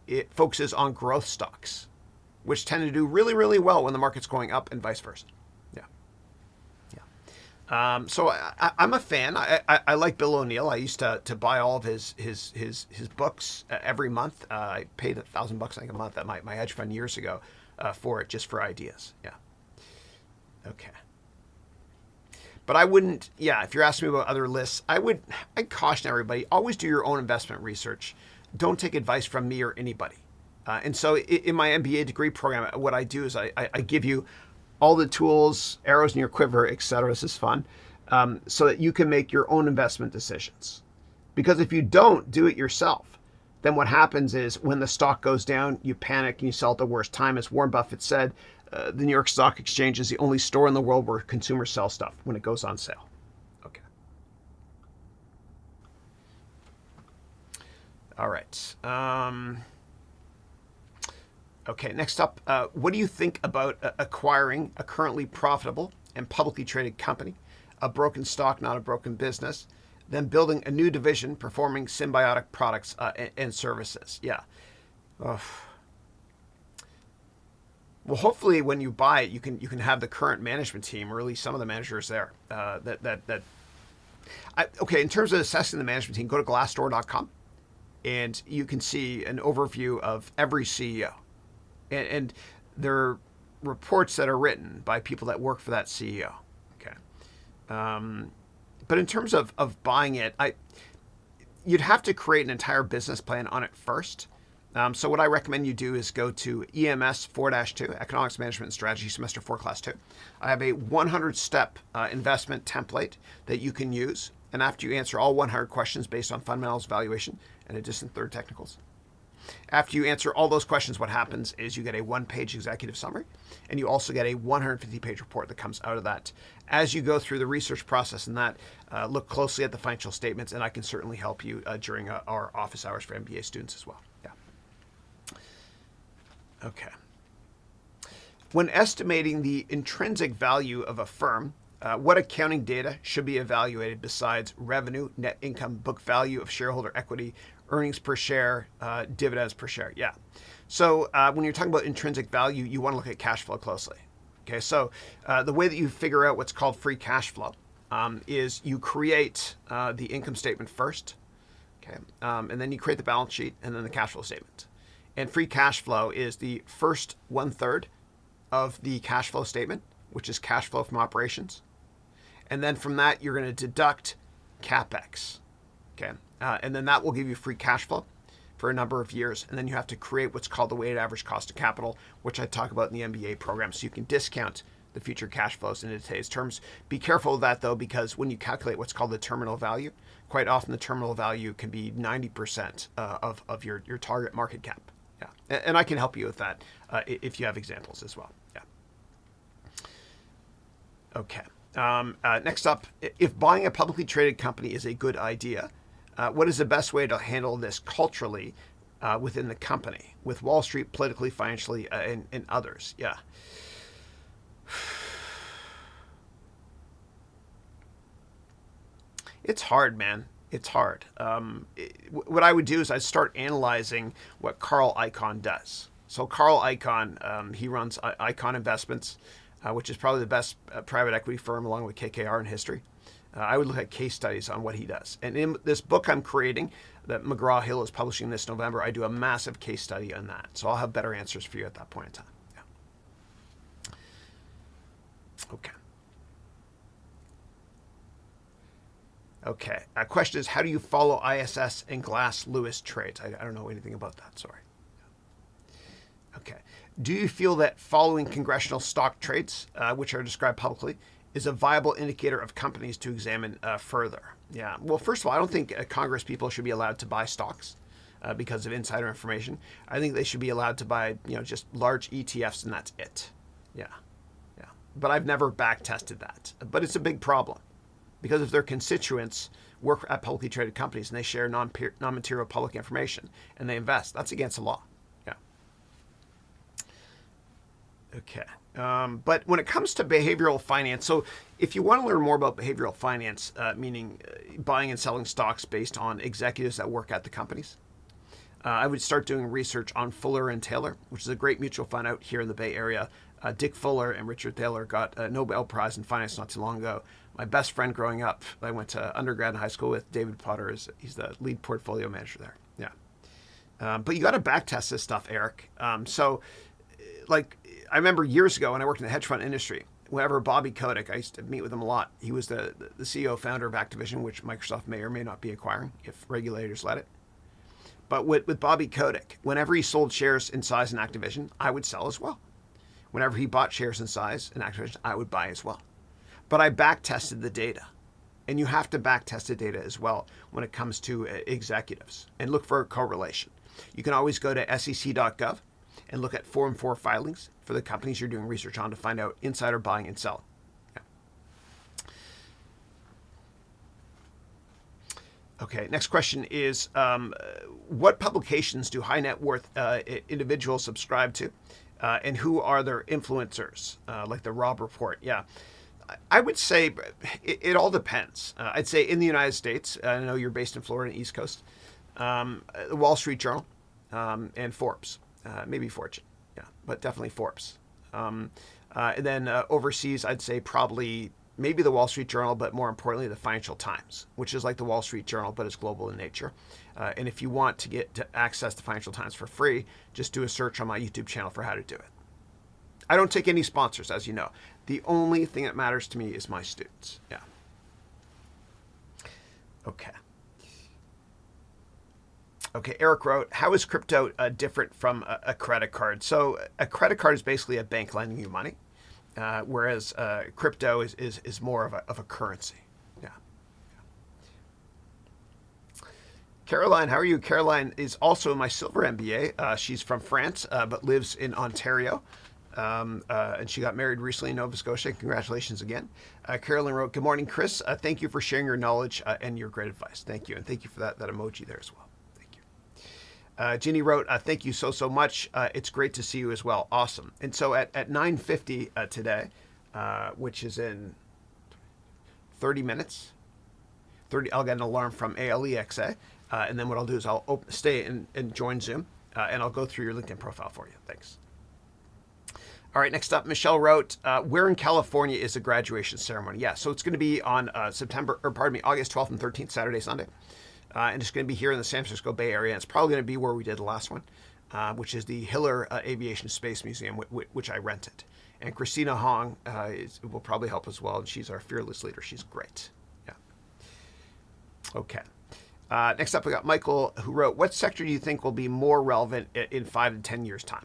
it focuses on growth stocks, which tend to do really, really well when the market's going up and vice versa. Yeah. So I'm a fan. I like Bill O'Neill. I used to buy all of his books every month. I paid $1,000 I think a month at my hedge fund years ago for it, just for ideas. Yeah. Okay. But I wouldn't, if you're asking me about other lists, I'd caution everybody, always do your own investment research. Don't take advice from me or anybody. And so in my MBA degree program, what I do is I give you all the tools, arrows in your quiver, etc. This is fun, so that you can make your own investment decisions. Because if you don't do it yourself, then what happens is when the stock goes down, you panic and you sell at the worst time. As Warren Buffett said, the New York Stock Exchange is the only store in the world where consumers sell stuff when it goes on sale. Okay. All right. Okay, next up, what do you think about acquiring a currently profitable and publicly traded company, a broken stock, not a broken business, then building a new division performing symbiotic products and services? Yeah. Well, hopefully when you buy it, you can have the current management team, or at least some of the managers there. Okay, in terms of assessing the management team, go to glassdoor.com, and you can see an overview of every CEO. And there are reports that are written by people that work for that CEO. Okay. But in terms of buying it, you'd have to create an entire business plan on it first. So what I recommend you do is go to EMS 4-2, Economics Management and Strategy, Semester 4, Class 2. I have a 100-step investment template that you can use. And after you answer all 100 questions based on fundamentals, valuation, and a distant third technicals, After you answer all those questions, what happens is you get a one-page executive summary, and you also get a 150-page report that comes out of that. As you go through the research process and that, look closely at the financial statements, and I can certainly help you during our office hours for MBA students as well. Yeah. Okay. When estimating the intrinsic value of a firm, what accounting data should be evaluated besides revenue, net income, book value of shareholder equity, earnings per share, dividends per share? Yeah. So when you're talking about intrinsic value, you want to look at cash flow closely. Okay. So the way that you figure out what's called free cash flow is you create the income statement first. Okay. And then you create the balance sheet and then the cash flow statement. And free cash flow is the first 1/3 of the cash flow statement, which is cash flow from operations. And then from that, you're going to deduct CapEx. Okay. And then that will give you free cash flow for a number of years. And then you have to create what's called the weighted average cost of capital, which I talk about in the MBA program. So you can discount the future cash flows in today's terms. Be careful of that, though, because when you calculate what's called the terminal value, quite often the terminal value can be 90% of your target market cap. Yeah. And I can help you with that if you have examples as well. Yeah. Okay. Next up, if buying a publicly traded company is a good idea, what is the best way to handle this culturally within the company, with Wall Street, politically, financially, and others? Yeah. It's hard, man. It's hard. What I would do is I'd start analyzing what Carl Icahn does. So Carl Icahn, he runs Icahn Investments, which is probably the best private equity firm along with KKR in history. I would look at case studies on what he does. And in this book I'm creating that McGraw-Hill is publishing this November, I do a massive case study on that. So I'll have better answers for you at that point in time. Yeah. Okay. Okay. Question is, how do you follow ISS and Glass Lewis trades? I don't know anything about that. Sorry. Okay. Do you feel that following congressional stock trades, which are described publicly, is a viable indicator of companies to examine further? Yeah. Well, first of all, I don't think Congress people should be allowed to buy stocks because of insider information. I think they should be allowed to buy, just large ETFs, and that's it. Yeah. Yeah. But I've never back tested that. But it's a big problem because if their constituents work at publicly traded companies and they share non-material public information and they invest, that's against the law. Yeah. Okay. But when it comes to behavioral finance, so if you want to learn more about behavioral finance, meaning buying and selling stocks based on executives that work at the companies, I would start doing research on Fuller and Taylor, which is a great mutual fund out here in the Bay Area. Dick Fuller and Richard Thaler got a Nobel Prize in finance not too long ago. My best friend growing up, I went to undergrad and high school with David Potter. He's the lead portfolio manager there. Yeah. But you got to back test this stuff, Eric. I remember years ago when I worked in the hedge fund industry, whenever Bobby Kotick, I used to meet with him a lot. He was the CEO founder of Activision, which Microsoft may or may not be acquiring if regulators let it. But with Bobby Kotick, whenever he sold shares in size in Activision, I would sell as well. Whenever he bought shares in size in Activision, I would buy as well. But I back tested the data. And you have to back test the data as well when it comes to executives and look for a correlation. You can always go to sec.gov and look at Form 4 filings for the companies you're doing research on to find out insider buying and selling. Yeah. Okay, next question is, what publications do high net worth individuals subscribe to? And who are their influencers, like the Robb Report? Yeah. I would say it all depends. I'd say in the United States, I know you're based in Florida and East Coast, the Wall Street Journal and Forbes, maybe Fortune, yeah, but definitely Forbes. And then overseas, I'd say probably maybe the Wall Street Journal, but more importantly, the Financial Times, which is like the Wall Street Journal, but it's global in nature. And if you want to get to access the Financial Times for free, just do a search on my YouTube channel for how to do it. I don't take any sponsors, as you know. The only thing that matters to me is my students. Yeah. Okay. Okay, Eric wrote, how is crypto different from a credit card? So a credit card is basically a bank lending you money, whereas crypto is more of a currency. Yeah. Caroline, how are you? Caroline is also in my Silver MBA. She's from France, but lives in Ontario. And she got married recently in Nova Scotia. Congratulations again. Caroline wrote, "Good morning, Chris. Thank you for sharing your knowledge and your great advice." Thank you. And thank you for that emoji there as well. Thank you. Ginny wrote, "Thank you so much. It's great to see you as well. Awesome." And so at 9:50 today, which is in 30 minutes, I'll get an alarm from ALEXA. And then what I'll do is I'll stay and join Zoom, and I'll go through your LinkedIn profile for you. Thanks. All right, next up, Michelle wrote, "Where in California is the graduation ceremony?" Yeah, so it's going to be on August 12th and 13th, Saturday, Sunday. And it's going to be here in the San Francisco Bay Area. And it's probably going to be where we did the last one, which is the Hiller Aviation Space Museum, which I rented. And Christina Hong will probably help as well. And she's our fearless leader. She's great. Yeah. Okay. Next up, we got Michael, who wrote, "What sector do you think will be more relevant in 5 to 10 years' time?"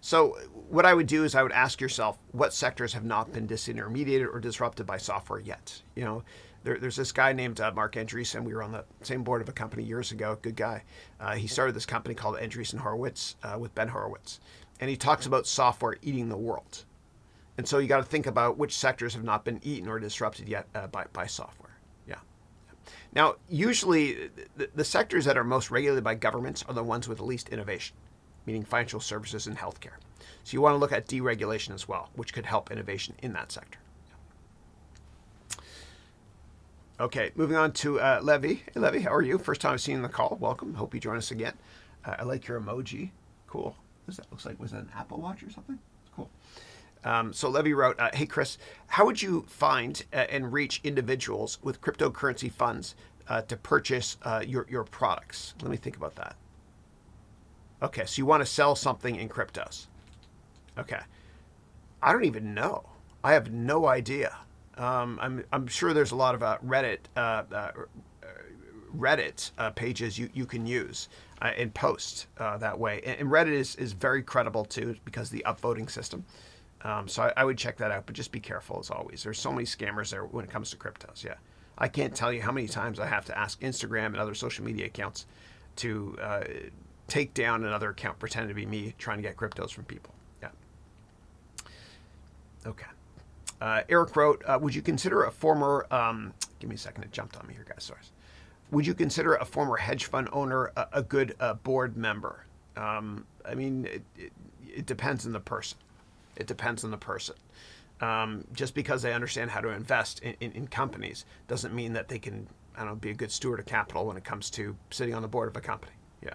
So what I would do is I would ask yourself, what sectors have not been disintermediated or disrupted by software yet? You know, there's this guy named Mark Andreessen. We were on the same board of a company years ago. Good guy. He started this company called Andreessen Horowitz with Ben Horowitz. And he talks about software eating the world. And so you got to think about which sectors have not been eaten or disrupted yet by software. Now, usually the sectors that are most regulated by governments are the ones with the least innovation, meaning financial services and healthcare. So you want to look at deregulation as well, which could help innovation in that sector. Okay, moving on to Levy. Hey, Levy, how are you? First time I've seen you on the call. Welcome. Hope you join us again. I like your emoji. Cool. What does that look like? Was that an Apple Watch or something? Cool. So Levy wrote, "Hey, Chris, how would you find and reach individuals with cryptocurrency funds to purchase your products?" Let me think about that. Okay, so you want to sell something in cryptos. Okay. I don't even know. I have no idea. I'm sure there's a lot of Reddit pages you can use and post that way. And Reddit is very credible too because of the upvoting system. So I would check that out, but just be careful as always. There's so many scammers there when it comes to cryptos. Yeah, I can't tell you how many times I have to ask Instagram and other social media accounts to take down another account pretending to be me trying to get cryptos from people. Yeah. Okay. Eric wrote, "Would you consider a former, give me a second, it jumped on me here, guys, sorry. Would you consider a former hedge fund owner a good board member?" I mean, it depends on the person. It depends on the person. Just because they understand how to invest in companies doesn't mean that they can, be a good steward of capital when it comes to sitting on the board of a company. Yeah.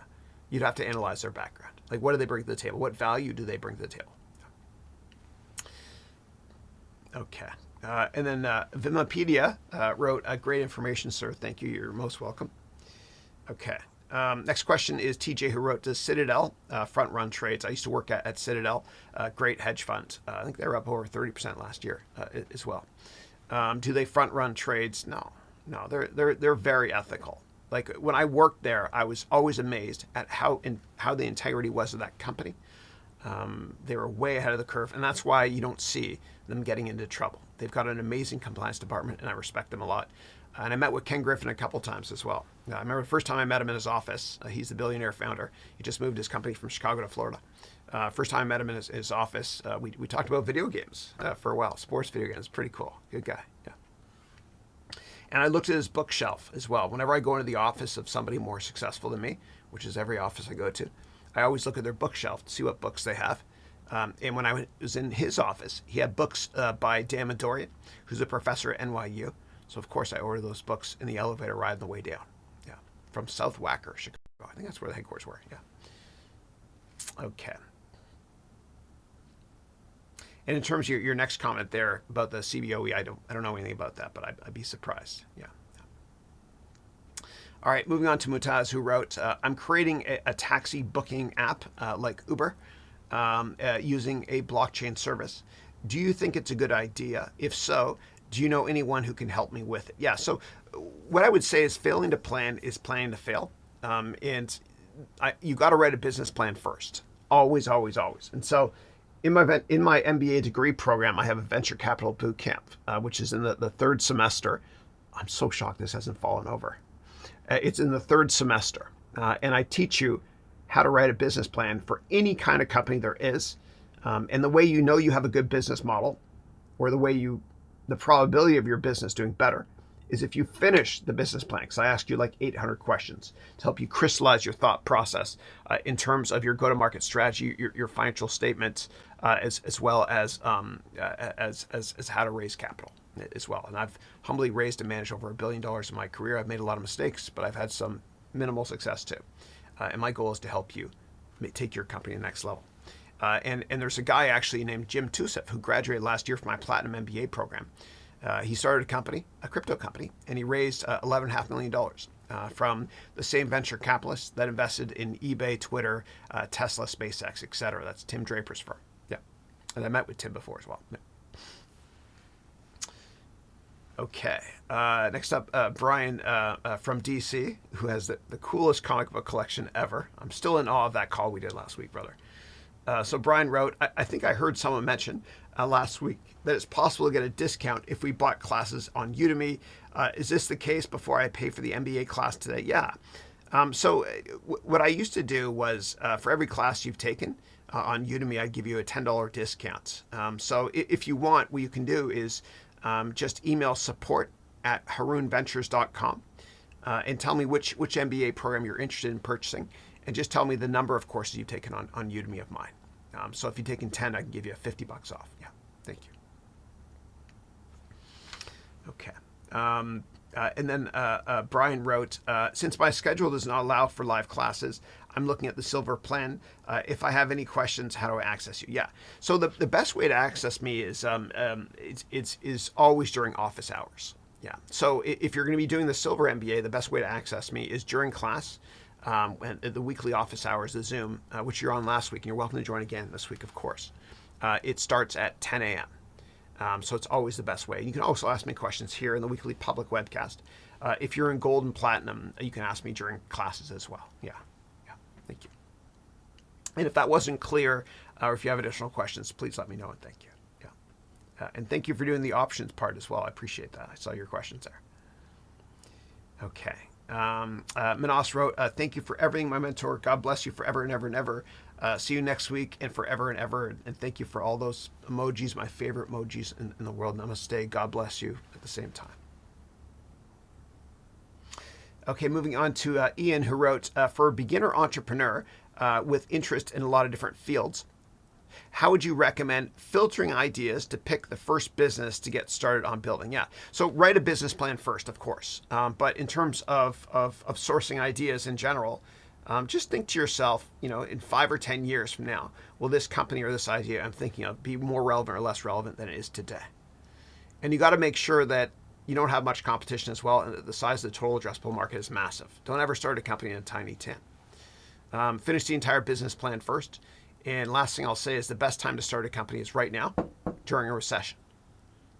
You'd have to analyze their background. Like, what do they bring to the table? What value do they bring to the table? Okay. And then Vimapedia wrote, "Great information, sir. Thank you. You're most welcome." Okay. Next question is TJ, who wrote, "Does Citadel front run trades?" I used to work at Citadel, great hedge fund. I think they were up over 30% last year as well. Do they front run trades? No, they're very ethical. Like when I worked there, I was always amazed at how the integrity was of that company. They were way ahead of the curve, and that's why you don't see them getting into trouble. They've got an amazing compliance department, and I respect them a lot. And I met with Ken Griffin a couple times as well. I remember the first time I met him in his office. He's the billionaire founder. He just moved his company from Chicago to Florida. First time I met him in his office, we talked about video games for a while, sports video games. Pretty cool. Good guy. Yeah. And I looked at his bookshelf as well. Whenever I go into the office of somebody more successful than me, which is every office I go to, I always look at their bookshelf to see what books they have. And when I was in his office, he had books by Dan Midorian, who's a professor at NYU. So, of course, I ordered those books in the elevator ride on the way down. Yeah. From South Wacker, Chicago. I think that's where the headquarters were. Yeah. Okay. And in terms of your next comment there about the CBOE, I don't know anything about that, but I'd be surprised. Yeah. All right, moving on to Mutaz, who wrote, "I'm creating a taxi booking app like Uber using a blockchain service. Do you think it's a good idea? If so, do you know anyone who can help me with it?" Yeah, so what I would say is failing to plan is planning to fail. And you got to write a business plan first. Always, always, always. And so in my MBA degree program, I have a Venture Capital Bootcamp, which is in the third semester. I'm so shocked this hasn't fallen over. It's in the third semester. And I teach you how to write a business plan for any kind of company there is. And the way you know you have a good business model, or the probability of your business doing better, is if you finish the business plan. Because I asked you like 800 questions to help you crystallize your thought process in terms of your go-to-market strategy, your financial statements, as well as how to raise capital as well. And I've humbly raised and managed over $1 billion in my career. I've made a lot of mistakes, but I've had some minimal success too. And my goal is to help you take your company to the next level. And there's a guy actually named Jim Tusef who graduated last year from my Platinum MBA program. He started a crypto company, and he raised $11.5 million from the same venture capitalists that invested in eBay, Twitter, Tesla, SpaceX, etc. That's Tim Draper's firm. Yeah. And I met with Tim before as well. Yeah. Okay. Next up, Brian from DC, who has the coolest comic book collection ever. I'm still in awe of that call we did last week, brother. So Brian wrote, I think I heard someone mention last week that it's possible to get a discount if we bought classes on Udemy. Is this the case before I pay for the MBA class today? Yeah. So what I used to do was for every class you've taken on Udemy, I'd give you a $10 discount. So if you want, what you can do is just email support@harounventures.com and tell me which MBA program you're interested in purchasing, and just tell me the number of courses you've taken on Udemy of mine. So if you've taken 10, I can give you $50 off. Yeah, thank you. Okay. And then Brian wrote, since my schedule does not allow for live classes, I'm looking at the Silver plan. If I have any questions, how do I access you? Yeah. So the best way to access me is always during office hours. Yeah. So if you're going to be doing the Silver MBA, the best way to access me is during class. And the weekly office hours, the Zoom, which you're on last week, and you're welcome to join again this week, of course. It starts at 10 a.m. So it's always the best way. You can also ask me questions here in the weekly public webcast. If you're in gold and platinum, you can ask me during classes as well. Yeah. Thank you. And if that wasn't clear, or if you have additional questions, please let me know, and thank you. Yeah. And thank you for doing the options part as well. I appreciate that. I saw your questions there. Okay. Manas wrote, thank you for everything, my mentor. God bless you forever and ever and ever. See you next week and forever and ever. And thank you for all those emojis, my favorite emojis in the world. Namaste. God bless you at the same time. Okay, moving on to Ian, who wrote, for a beginner entrepreneur with interest in a lot of different fields, how would you recommend filtering ideas to pick the first business to get started on building? Yeah, so write a business plan first, of course. But in terms of sourcing ideas in general, just think to yourself, in 5 or 10 years from now, will this company or this idea I'm thinking of be more relevant or less relevant than it is today? And you got to make sure that you don't have much competition as well, and that the size of the total addressable market is massive. Don't ever start a company in a tiny tin. Finish the entire business plan first. And last thing I'll say is the best time to start a company is right now, during a recession,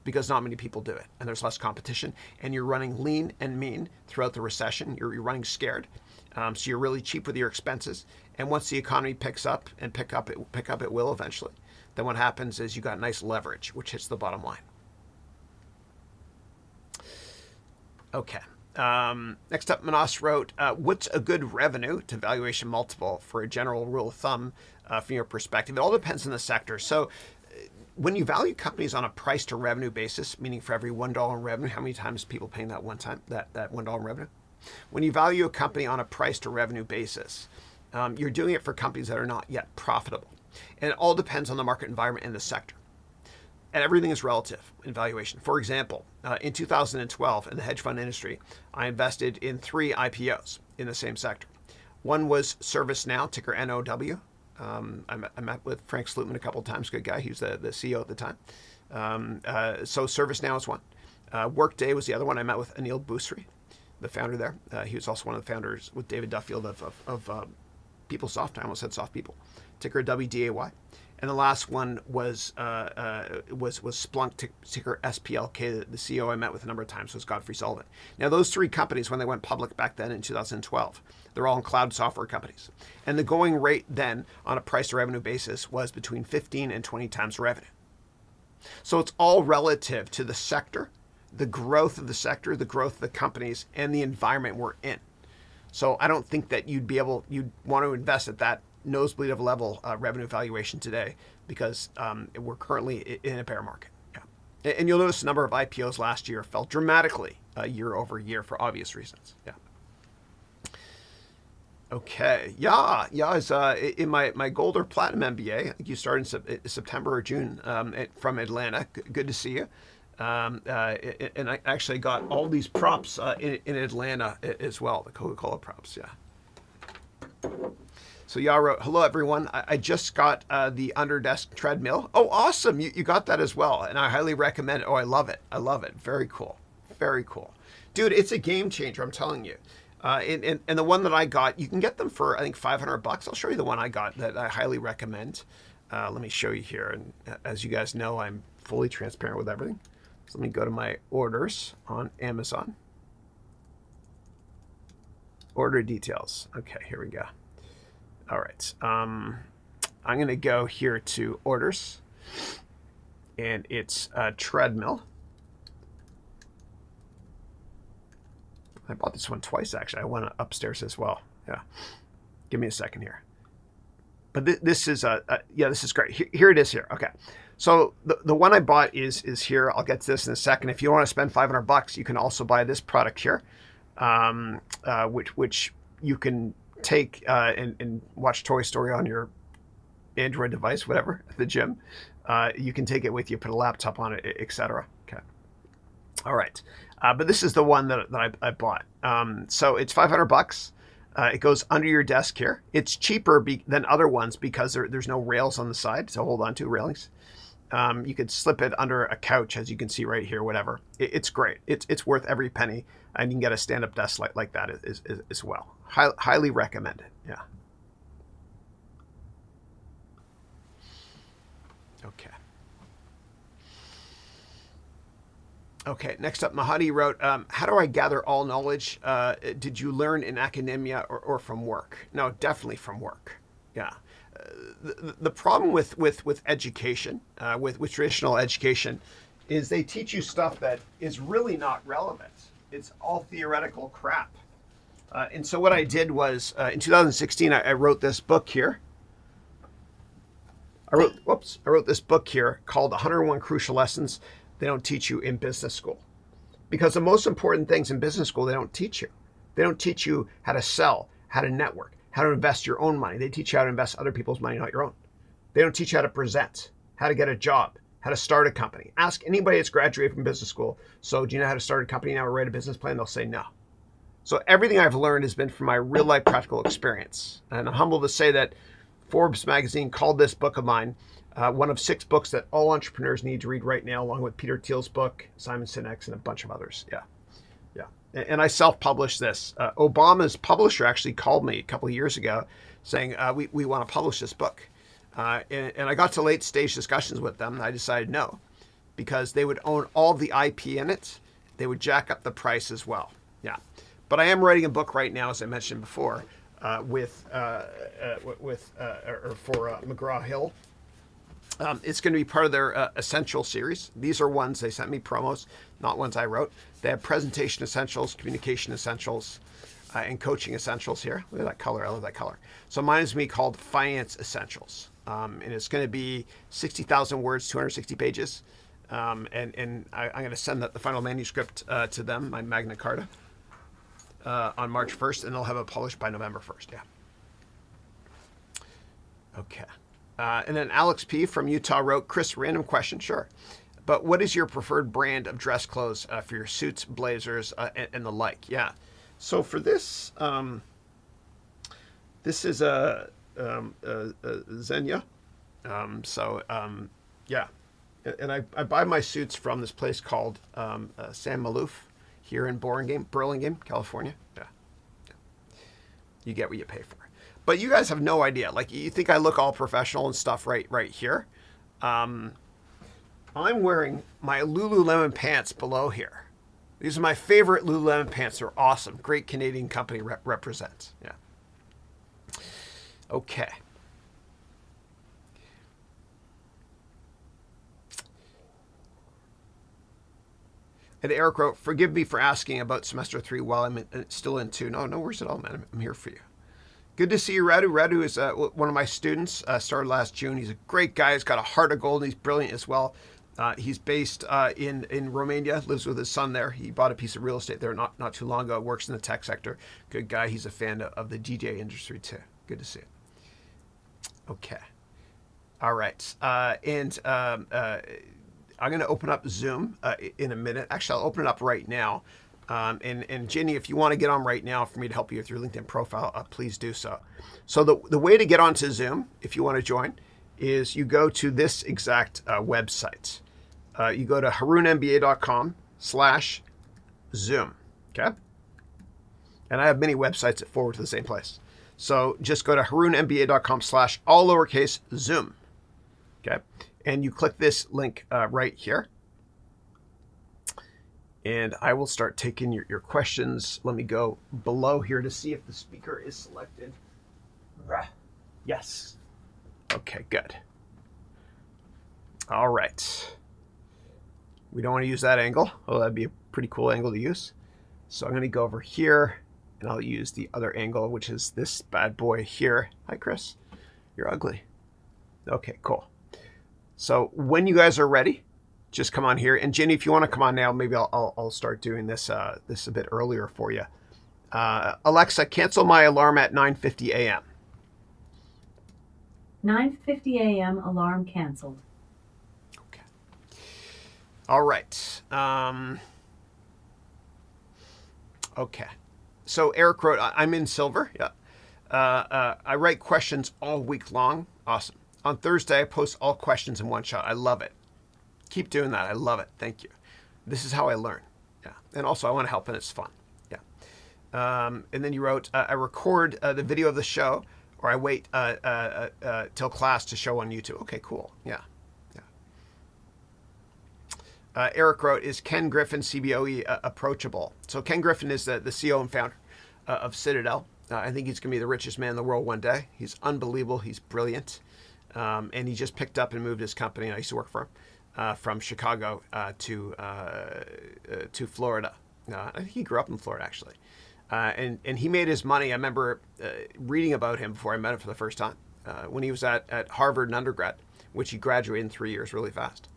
because not many people do it, and there's less competition, and you're running lean and mean throughout the recession. You're running scared, so you're really cheap with your expenses. And once the economy picks up, and pick up it will eventually, then what happens is you got nice leverage, which hits the bottom line. Okay. Next up, Manas wrote, what's a good revenue to valuation multiple for a general rule of thumb from your perspective? It all depends on the sector. So when you value companies on a price to revenue basis, meaning for every $1 in revenue, how many times people paying that one time, that $1 in revenue? When you value a company on a price to revenue basis, you're doing it for companies that are not yet profitable. And it all depends on the market environment and the sector. And everything is relative in valuation. For example, in 2012, in the hedge fund industry, I invested in 3 IPOs in the same sector. One was ServiceNow, ticker NOW. I met with Frank Slootman a couple of times, good guy. He was the CEO at the time. So ServiceNow is one. Workday was the other one. I met with Anil Bousri, the founder there. He was also one of the founders with David Duffield of PeopleSoft. I almost said Soft People, ticker WDAY. And the last one was Splunk, ticker SPLK. The CEO I met with a number of times was Godfrey Sullivan. Now, those 3 companies, when they went public back then in 2012, they're all in cloud software companies. And the going rate then on a price to revenue basis was between 15 and 20 times revenue. So it's all relative to the sector, the growth of the sector, the growth of the companies, and the environment we're in. So I don't think that you'd want to invest at that nosebleed of level revenue valuation today, because we're currently in a bear market. Yeah. And you'll notice the number of IPOs last year fell dramatically year over year for obvious reasons. Yeah. Okay. Yeah. It's in my gold or platinum MBA. I think you started in September or June from Atlanta. Good to see you. And I actually got all these props in Atlanta as well, the Coca-Cola props. Yeah. So Yah wrote, hello everyone. I just got the Underdesk treadmill. Oh, awesome. You got that as well. And I highly recommend it. Oh, I love it. Very cool. Very cool. Dude, it's a game changer, I'm telling you. And the one that I got, you can get them for, I think, $500. I'll show you the one I got that I highly recommend. Let me show you here. And as you guys know, I'm fully transparent with everything. So let me go to my orders on Amazon. Order details. Okay, here we go. All right. I'm going to go here to orders. And it's a treadmill. I bought this one twice, actually. I went upstairs as well. Yeah. Give me a second here. But this is, yeah, this is great. Here it is here. Okay. So the one I bought is here. I'll get to this in a second. If you want to spend $500, you can also buy this product here, which you can take and watch Toy Story on your Android device, whatever, at the gym. You can take it with you, put a laptop on it, etc. Okay. All right. But this is the one that I bought. So it's $500. It goes under your desk here. It's cheaper than other ones because there's no rails on the side to hold on to, railings. You could slip it under a couch, as you can see right here, whatever. It's great. It's worth every penny. And you can get a stand-up desk like that as well. Highly recommend it. Yeah. Okay. Okay, next up, Mahadi wrote, how do I gather all knowledge? Did you learn in academia or from work? No, definitely from work. Yeah. The problem with education, with traditional education, is they teach you stuff that is really not relevant. It's all theoretical crap. And so what I did was, in 2016, I wrote this book here. I wrote this book here called 101 Crucial Lessons They Don't Teach You in Business School. Because the most important things in business school, they don't teach you. They don't teach you how to sell, how to network, how to invest your own money. They teach you how to invest other people's money, not your own. They don't teach you how to present, how to get a job, how to start a company. Ask anybody that's graduated from business school, so do you know how to start a company now or write a business plan? They'll say no. So everything I've learned has been from my real life practical experience. And I'm humbled to say that Forbes magazine called this book of mine one of 6 books that all entrepreneurs need to read right now, along with Peter Thiel's book, Simon Sinek's, and a bunch of others. Yeah. And I self-published this. Obama's publisher actually called me a couple of years ago saying, we want to publish this book. And I got to late stage discussions with them. And I decided no, because they would own all the IP in it. They would jack up the price as well. Yeah. But I am writing a book right now, as I mentioned before, for McGraw-Hill. It's going to be part of their essential series. These are ones they sent me, promos, not ones I wrote. They have presentation essentials, communication essentials, and coaching essentials here. Look at that color. I love that color. So mine is going to be called Finance Essentials. And it's going to be 60,000 words, 260 pages. And I'm going to send the final manuscript to them, my Magna Carta, on March 1st, and they'll have it published by November 1st. Yeah. Okay. And then Alex P. from Utah wrote, Chris, random question, sure. But what is your preferred brand of dress clothes for your suits, blazers, and the like? Yeah. So for this, this is a Xenia. Yeah. And I buy my suits from this place called Sam Malouf here in Burlingame, California. Yeah. You get what you pay for. But you guys have no idea. Like, you think I look all professional and stuff right here. I'm wearing my Lululemon pants below here. These are my favorite Lululemon pants. They're awesome. Great Canadian company represents. Yeah. Okay. And Eric wrote, forgive me for asking about semester 3 while I'm still in 2. No worries at all, man. I'm here for you. Good to see you, Radu. Radu is one of my students, started last June. He's a great guy. He's got a heart of gold. And he's brilliant as well. He's based in Romania, lives with his son there. He bought a piece of real estate there not too long ago, works in the tech sector. Good guy. He's a fan of the DJ industry too. Good to see you. Okay. All right. I'm going to open up Zoom in a minute. Actually, I'll open it up right now. And Ginny, if you want to get on right now for me to help you with your LinkedIn profile, please do so. So the way to get onto Zoom, if you want to join, is you go to this exact website. You go to harounmba.com/Zoom. Okay. And I have many websites that forward to the same place. So just go to harounmba.com/ all lowercase Zoom. Okay. And you click this link right here. And I will start taking your questions. Let me go below here to see if the speaker is selected. Yes. Okay, good. All right. We don't want to use that angle. Oh, that'd be a pretty cool angle to use. So I'm going to go over here and I'll use the other angle, which is this bad boy here. Hi, Chris. You're ugly. Okay, cool. So when you guys are ready, just come on here. And Jenny, if you want to come on now, maybe I'll start doing this a bit earlier for you. Alexa, cancel my alarm at 9:50 a.m. 9:50 a.m. alarm canceled. Okay. All right. Okay. So Eric wrote, I'm in Silver. Yeah. I write questions all week long. Awesome. On Thursday, I post all questions in one shot. I love it. Keep doing that. I love it. Thank you. This is how I learn. Yeah. And also I want to help and it's fun. Yeah. And then you wrote, I record the video of the show or I wait till class to show on YouTube. Okay, cool. Yeah. Yeah. Eric wrote, is Ken Griffin CBOE approachable? So Ken Griffin is the CEO and founder of Citadel. I think he's going to be the richest man in the world one day. He's unbelievable. He's brilliant. And he just picked up and moved his company. I used to work for him. From Chicago to Florida. I think he grew up in Florida, actually. And he made his money. I remember reading about him before I met him for the first time when he was at Harvard in undergrad, which he graduated in 3 years really fast.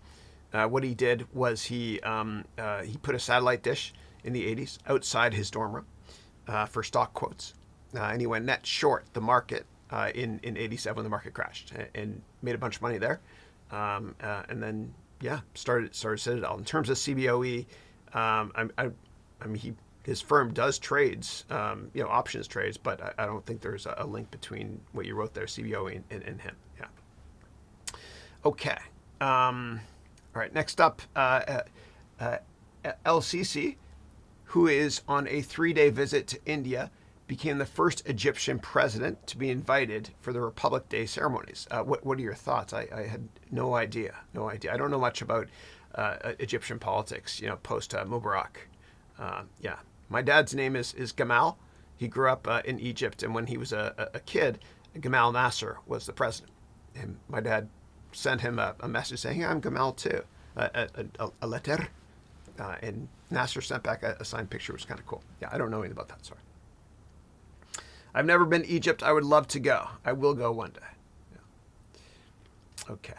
What he did was he put a satellite dish in the 80s outside his dorm room for stock quotes. And he went net short the market in 87 when the market crashed and made a bunch of money there. And then, yeah, started Citadel. In terms of CBOE, I mean, his firm does trades, options trades, but I don't think there's a link between what you wrote there, CBOE, and him. Yeah. Okay. All right. Next up, LCC, who is on a 3-day visit to India, became the first Egyptian president to be invited for the Republic Day ceremonies. What are your thoughts? I had no idea. I don't know much about Egyptian politics, post Mubarak. Yeah. My dad's name is Gamal. He grew up in Egypt, and when he was a kid, Gamal Nasser was the president. And my dad sent him a message saying, hey, I'm Gamal too, a letter. And Nasser sent back a signed picture, which was kind of cool. Yeah, I don't know anything about that, sorry. I've never been to Egypt. I would love to go. I will go one day. Yeah. Okay.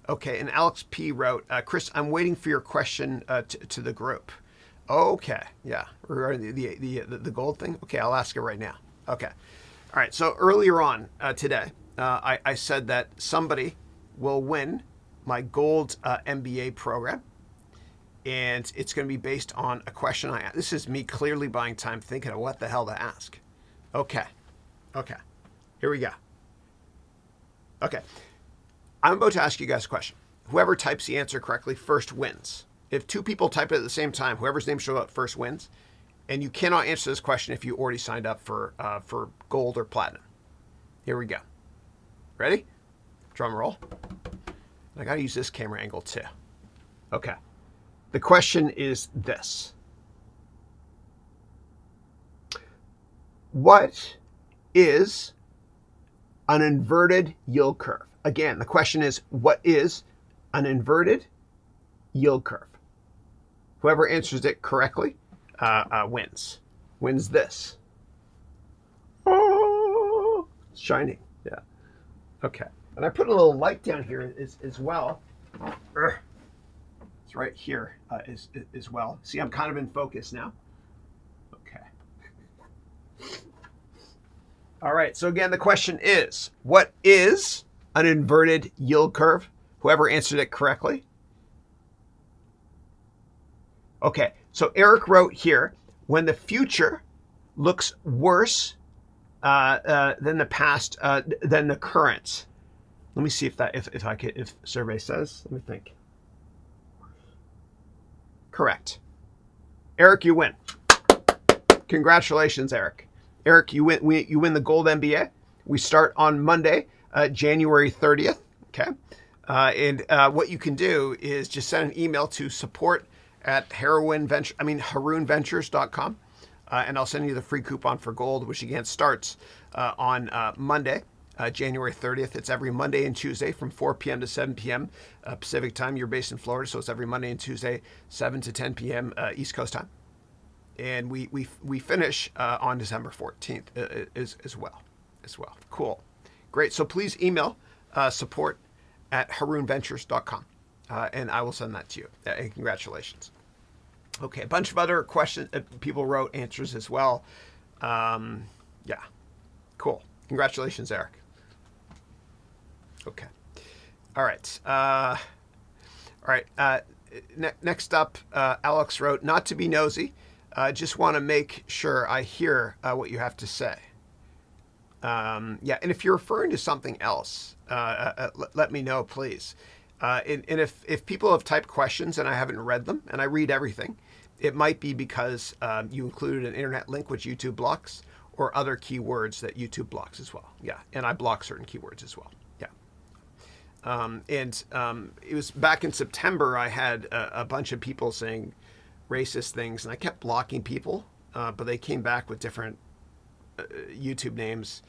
Okay, and Alex P. wrote, Chris, I'm waiting for your question to the group. Okay, yeah, regarding the gold thing. Okay, I'll ask it right now. Okay. All right, so earlier on today, I said that somebody will win my gold MBA program. And it's going to be based on a question I asked. This is me clearly buying time thinking of what the hell to ask. Okay. Here we go. Okay. I'm about to ask you guys a question. Whoever types the answer correctly first wins. If 2 people type it at the same time, whoever's name shows up first wins. And you cannot answer this question if you already signed up for gold or platinum. Here we go. Ready? Drum roll. I got to use this camera angle too. Okay. The question is this. What is an inverted yield curve? Again, the question is, what is an inverted yield curve? Whoever answers it correctly wins. Wins this. Oh, it's shining. Yeah. Okay. And I put a little light down here as well. It's right here as well. See, I'm kind of in focus now. Okay. All right. So again, the question is, what is an inverted yield curve? Whoever answered it correctly. Okay. So Eric wrote here, when the future looks worse than the past, than the current. Let me see if survey says. Let me think. Correct. Eric, you win. Congratulations, Eric. Eric, you win. You win the Gold MBA. We start on Monday, January 30th. Okay. And what you can do is just send an email to support@harounventures.com. And I'll send you the free coupon for gold, which again starts on Monday, January 30th. It's every Monday and Tuesday from 4 p.m. to 7 p.m. Pacific time. You're based in Florida, so it's every Monday and Tuesday, 7 to 10 p.m. East Coast time. And we finish on December 14th as well. Cool. Great. So please email support@harounventures.com, and I will send that to you. And congratulations. Okay, a bunch of other questions people wrote answers as well. Yeah, cool. Congratulations, Eric. Okay. All right. Next up, Alex wrote, not to be nosy, just want to make sure I hear what you have to say. Yeah, and if you're referring to something else, let me know, please. And if people have typed questions and I haven't read them, and I read everything, it might be because you included an internet link which YouTube blocks, or other keywords that YouTube blocks as well. Yeah, and I block certain keywords as well. Yeah. It was back in September, I had a bunch of people saying racist things, and I kept blocking people, but they came back with different YouTube names.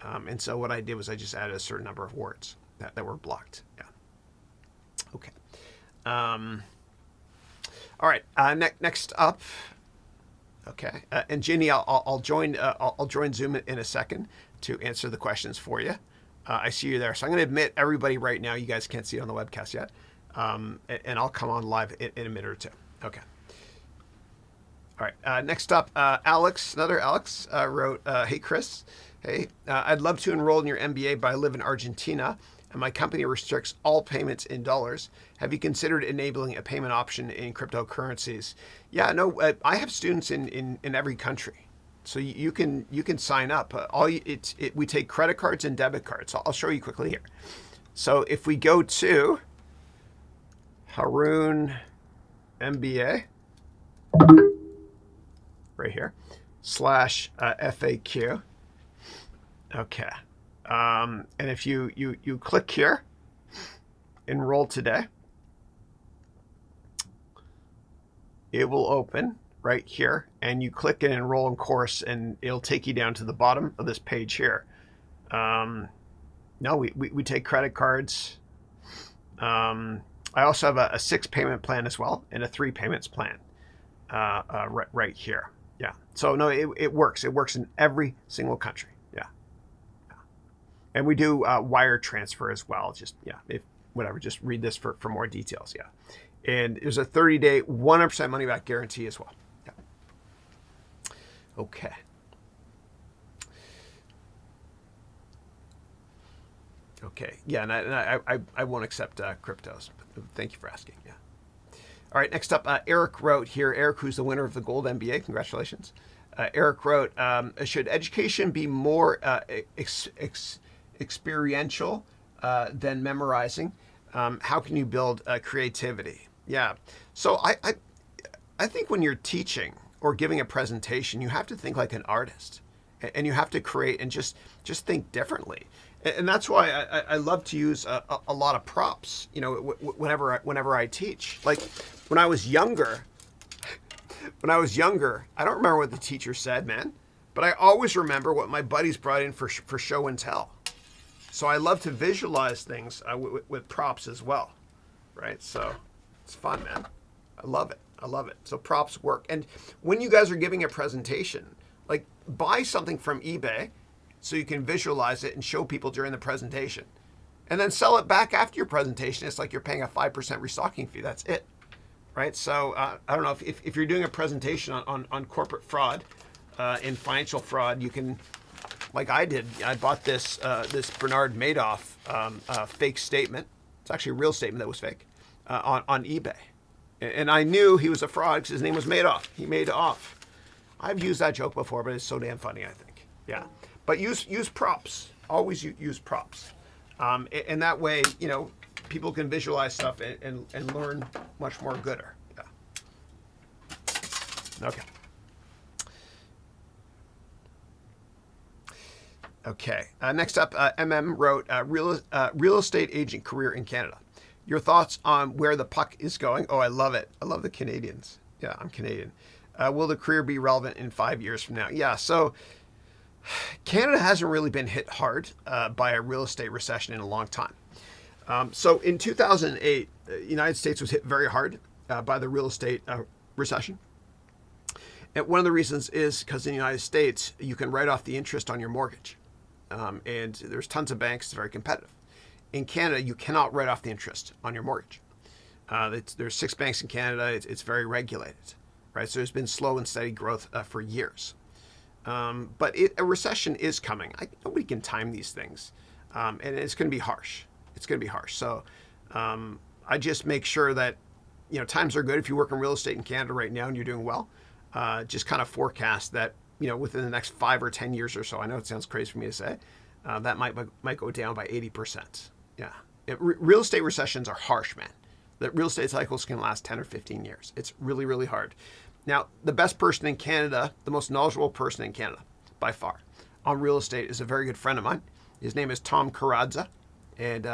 And so what I did was I just added a certain number of words that were blocked. Yeah. Okay. All right. Next up. Okay. And Ginny, I'll join Zoom in a second to answer the questions for you. I see you there. So I'm going to admit everybody right now. You guys can't see it on the webcast yet. And I'll come on live in a minute or two. Okay. All right. Next up, Alex, another Alex, wrote, hey, Chris. Hey, I'd love to enroll in your MBA, but I live in Argentina, and my company restricts all payments in dollars. Have you considered enabling a payment option in cryptocurrencies? Yeah, no, I have students in every country, so you can sign up. We take credit cards and debit cards. I'll show you quickly here. So if we go to Haroun MBA, right here, /FAQ. Okay. And if you click here, enroll today, it will open right here, and you click and enroll in course, and it'll take you down to the bottom of this page here. No, we take credit cards. I also have a 6 payment plan as well, and a 3 payments plan right here. Yeah. So no, it works. It works in every single country. Yeah. And we do wire transfer as well. Just, yeah, just read this for more details. Yeah. And there's a 30-day, 100% money back guarantee as well. Yeah. Okay. Okay. Yeah. And I won't accept cryptos. But thank you for asking. Yeah. All right. Next up, Eric wrote here. Eric, who's the winner of the Gold MBA. Congratulations. Eric wrote, should education be more experiential than memorizing? How can you build creativity? Yeah. So I think when you're teaching or giving a presentation, you have to think like an artist, and you have to create and just think differently. And that's why I love to use a lot of props, whenever I teach. Like when I was younger, I don't remember what the teacher said, man, but I always remember what my buddies brought in for show and tell. So I love to visualize things with props as well, right? So it's fun, man. I love it. I love it. So props work. And when you guys are giving a presentation, like buy something from eBay so you can visualize it and show people during the presentation. And then sell it back after your presentation. It's like you're paying a 5% restocking fee. That's it. Right? So I don't know if you're doing a presentation on corporate fraud and financial fraud, you can, like I did, I bought this Bernard Madoff fake statement. It's actually a real statement that was fake on eBay. And I knew he was a fraud because his name was Madoff. He made off. I've used that joke before, but it's so damn funny, I think. Yeah. But use props. Always use props. And that way, you know, people can visualize stuff and learn much more gooder. Yeah. Okay. Okay. Next up, MM wrote, real estate agent career in Canada. Your thoughts on where the puck is going? Oh, I love it. I love the Canadians. Yeah, I'm Canadian. Will the career be relevant in 5 years from now? Yeah, so Canada hasn't really been hit hard by a real estate recession in a long time. So in 2008, the United States was hit very hard by the real estate recession. And one of the reasons is because in the United States, you can write off the interest on your mortgage. And there's tons of banks, it's very competitive. In Canada, you cannot write off the interest on your mortgage. There's 6 banks in Canada. It's very regulated, right? So there's been slow and steady growth for years. But a recession is coming. Nobody can time these things. And it's going to be harsh. It's going to be harsh. So I just make sure that, you know, times are good. If you work in real estate in Canada right now and you're doing well, just kind of forecast that, you know, within the next 5 or 10 years or so, I know it sounds crazy for me to say, that might go down by 80%. Yeah. Real estate recessions are harsh, man. The real estate cycles can last 10 or 15 years. It's really, really hard. Now, the best person in Canada, the most knowledgeable person in Canada, by far, on real estate is a very good friend of mine. His name is Tom Karadza. And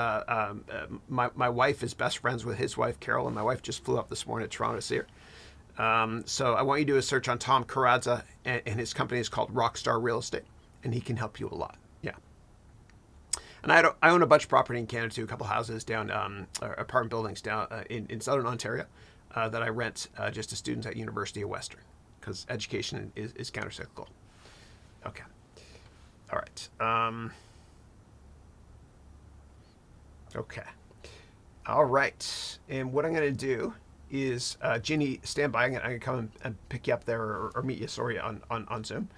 my wife is best friends with his wife, Carol, and my wife just flew up this morning to Toronto to see her. So I want you to do a search on Tom Karadza, and his company is called Rockstar Real Estate, and he can help you a lot. Yeah. And I own a bunch of property in Canada too, a couple houses down, apartment buildings down in southern Ontario that I rent just to students at University of Western, because education is countercyclical. Okay. All right. Okay. All right. And what I'm going to do is, Ginny, stand by. I'm going to come and pick you up there or meet you, sorry, on Zoom.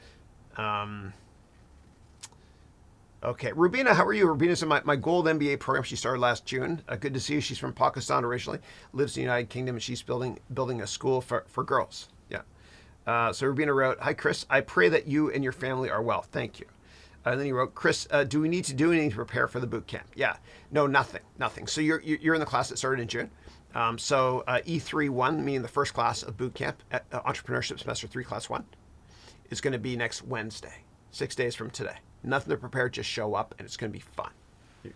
Okay. Rubina, how are you? Rubina's in my Gold MBA program. She started last June. Good to see you. She's from Pakistan originally, lives in the United Kingdom, and she's building a school for girls. Yeah. So Rubina wrote, "Hi, Chris. I pray that you and your family are well. Thank you." And then he wrote, "Chris, do we need to do anything to prepare for the boot camp?" Yeah, no, nothing. So you're in the class that started in June. So E3-1, meaning the first class of boot camp, Entrepreneurship Semester 3, Class 1, is going to be next Wednesday, 6 days from today. Nothing to prepare, just show up, and it's going to be fun.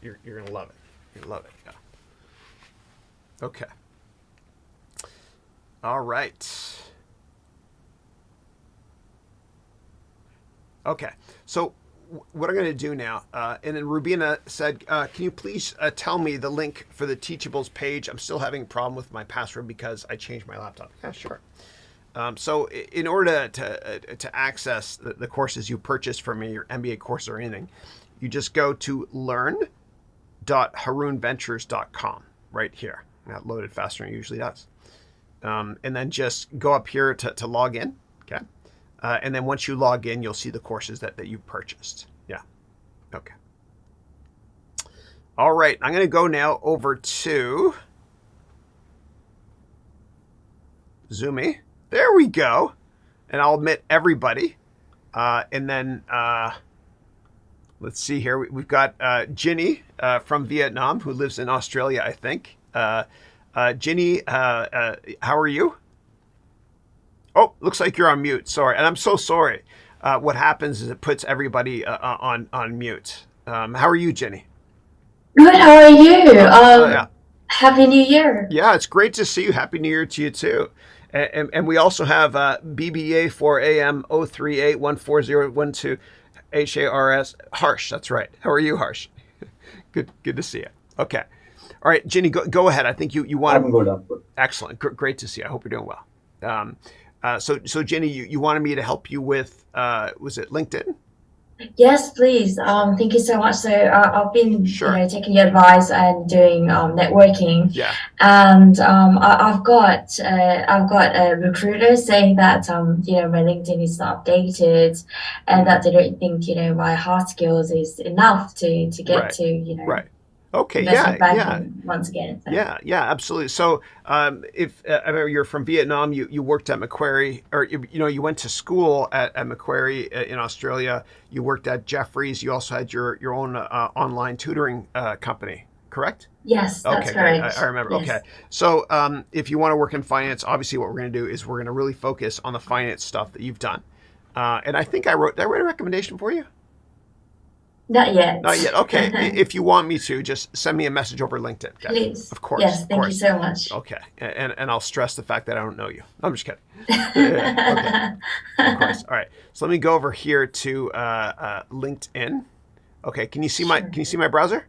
You're going to love it. You're going to love it. Yeah. Okay. All right. Okay. So what I'm going to do now, and then Rubina said, can you please tell me the link for the Teachables page? I'm still having a problem with my password because I changed my laptop. Yeah, sure. So in order to access the courses you purchase from me, your MBA course or anything, you just go to learn.harounventures.com right here. That loaded faster than it usually does. And then just go up here to log in. Okay. And then once you log in, you'll see the courses that you purchased. Yeah. Okay. All right. I'm going to go now over to Zoomy. There we go. And I'll admit everybody. And then let's see here. We've got Ginny from Vietnam, who lives in Australia, I think. Ginny, how are you? Oh, looks like you're on mute. Sorry. And I'm so sorry. What happens is it puts everybody on mute. How are you, Ginny? Good. How are you? Yeah. Happy New Year. Yeah, it's great to see you. Happy New Year to you, too. And we also have BBA 4AM 038140112 HARS. Harsh, that's right. How are you, Harsh? Good to see you. Okay. All right, Ginny, go ahead. I think you want to... I'm good. Excellent. Great to see you. I hope you're doing well. So Jenny, you wanted me to help you with, was it LinkedIn? Yes, please. Thank you so much. So I've been, Sure. taking your advice and doing networking, Yeah. and I've got a recruiter saying that my LinkedIn is not updated, and that they don't think my hard skills is enough to get Right. to Right. Okay. investment Yeah. banking once again. So. Yeah, absolutely. So, if I remember you're from Vietnam, you worked at Macquarie, or you went to school at Macquarie in Australia. You worked at Jefferies. You also had your own online tutoring company, correct? Yes, that's Okay, great. I correct. remember. Okay, Yes. so if you want to work in finance, obviously what we're going to do is we're going to really focus on the finance stuff that you've done. And I think did I write a recommendation for you? Not yet. Not yet. Okay. If you want me to, just send me a message over LinkedIn. Okay. Please. Of course. Yes, Of thank you course. so much. Okay. And I'll stress the fact that I don't know you. I'm just kidding. Yeah. Okay. Of course. All right. So let me go over here to LinkedIn. Okay. Can you see Sure. my browser?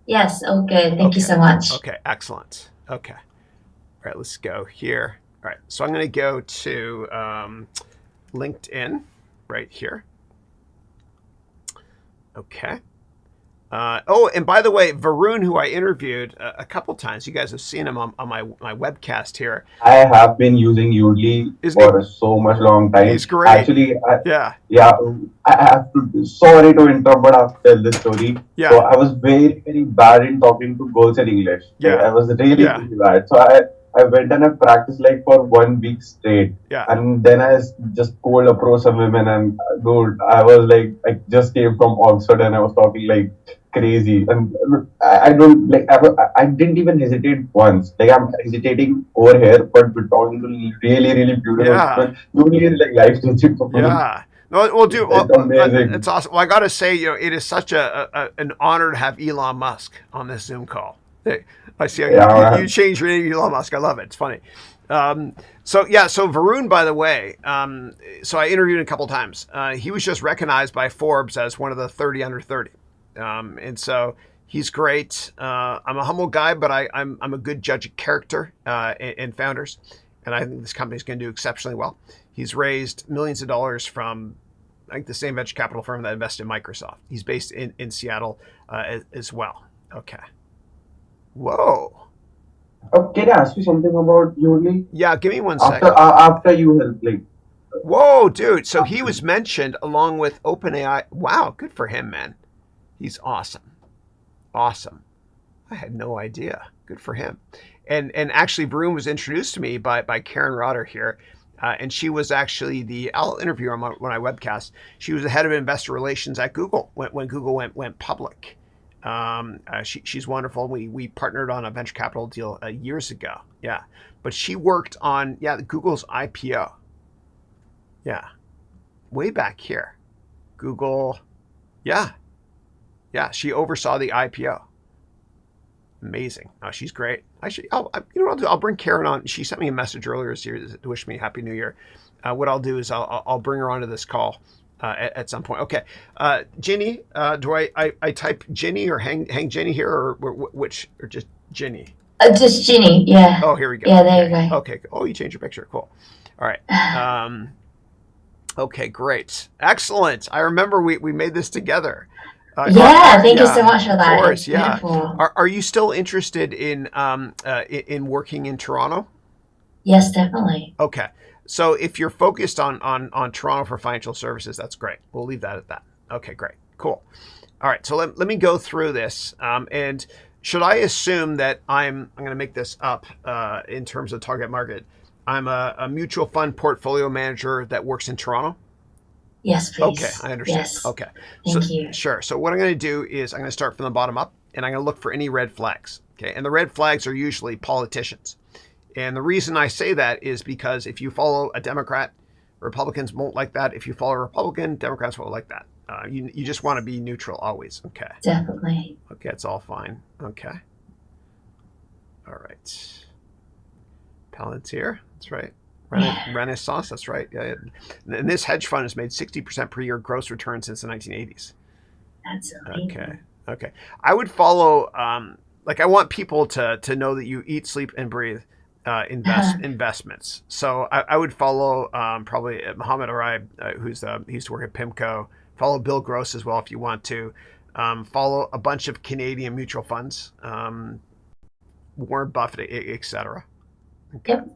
Yes, okay. Thank you Okay. so much. Okay. Excellent. Okay. All right. Let's go here. All right. So I'm going to go to LinkedIn right here. Okay. And by the way, Varun, who I interviewed a couple times, you guys have seen him on my webcast here. I have been using Udemy Isn't for so much long time. He's great. Actually, Yeah. yeah, I have to. Sorry to interrupt, but I have to tell this story. Yeah. So I was very, very bad in talking to girls in English. Yeah. I was really, Yeah. really bad. So I went and I practiced like for 1 week straight. Yeah. And then I just cold approached some women, and dude, I was like, I just came from Oxford and I was talking like crazy. And I don't like, I didn't even hesitate once. Like, I'm hesitating over here, but we're talking to really, really beautiful Yeah. people. Udemy is like life changing for me. Yeah. No, well, dude, It's amazing. it's awesome. Well, I got to say, it is such an honor to have Elon Musk on this Zoom call. Hey, I see how Yeah, you changed your name to Elon Musk. I love it. It's funny. So Varun, by the way, so I interviewed him a couple times. He was just recognized by Forbes as one of the 30 under 30. And so he's great. I'm a humble guy, but I'm a good judge of character and founders. And I think this company is going to do exceptionally well. He's raised millions of dollars from, I think, the same venture capital firm that invested in Microsoft. He's based in Seattle as well. Okay. Whoa. Oh, can I ask you something about Udemy? Yeah, give me one After second. after you help, like, Whoa, dude. So he was mentioned along with OpenAI. Wow, good for him, man. He's awesome. Awesome. I had no idea. Good for him. And actually, Varun was introduced to me by Karen Rotter here. And she was actually I'll interview her when I webcast. She was the head of investor relations at Google when Google went public. She's wonderful. We partnered on a venture capital deal years ago. Yeah. But she worked on, Google's IPO. Yeah. Way back here. Google. Yeah. Yeah. She oversaw the IPO. Amazing. Oh, she's great. I'll bring Karen on. She sent me a message earlier this year to wish me Happy New Year. What I'll do is I'll bring her onto this call at some point. Okay. Ginny, do I type Ginny or hang Ginny here or which, or just Ginny? Just Ginny, yeah. Oh, here we go. Yeah, there you go. Okay. Oh, you changed your picture. Cool. All right. Okay, great. Excellent. I remember we made this together. Thank you so much for that. Of course, It's yeah. beautiful. Are you still interested in working in Toronto? Yes, definitely. Okay. So if you're focused on Toronto for financial services, that's great. We'll leave that at that. Okay, great. Cool. All right. So let me go through this. And should I assume that I'm going to make this up in terms of target market? I'm a mutual fund portfolio manager that works in Toronto. Yes, please. Okay, I understand. Yes. Okay. Thank you. Sure. So what I'm going to do is I'm going to start from the bottom up and I'm going to look for any red flags. Okay. And the red flags are usually politicians. And the reason I say that is because if you follow a Democrat, Republicans won't like that. If you follow a Republican, Democrats won't like that. You just want to be neutral always. Okay. Definitely. Okay. It's all fine. Okay. All right. Palantir. That's right. Renaissance, that's right. Yeah. And this hedge fund has made 60% per year gross return since the 1980s. That's amazing. Okay. I would follow, I want people to know that you eat, sleep, and breathe investments. So I would follow probably Mohammed Arib, he used to work at PIMCO. Follow Bill Gross as well if you want to. Follow a bunch of Canadian mutual funds, Warren Buffett, etc. Okay. Yep.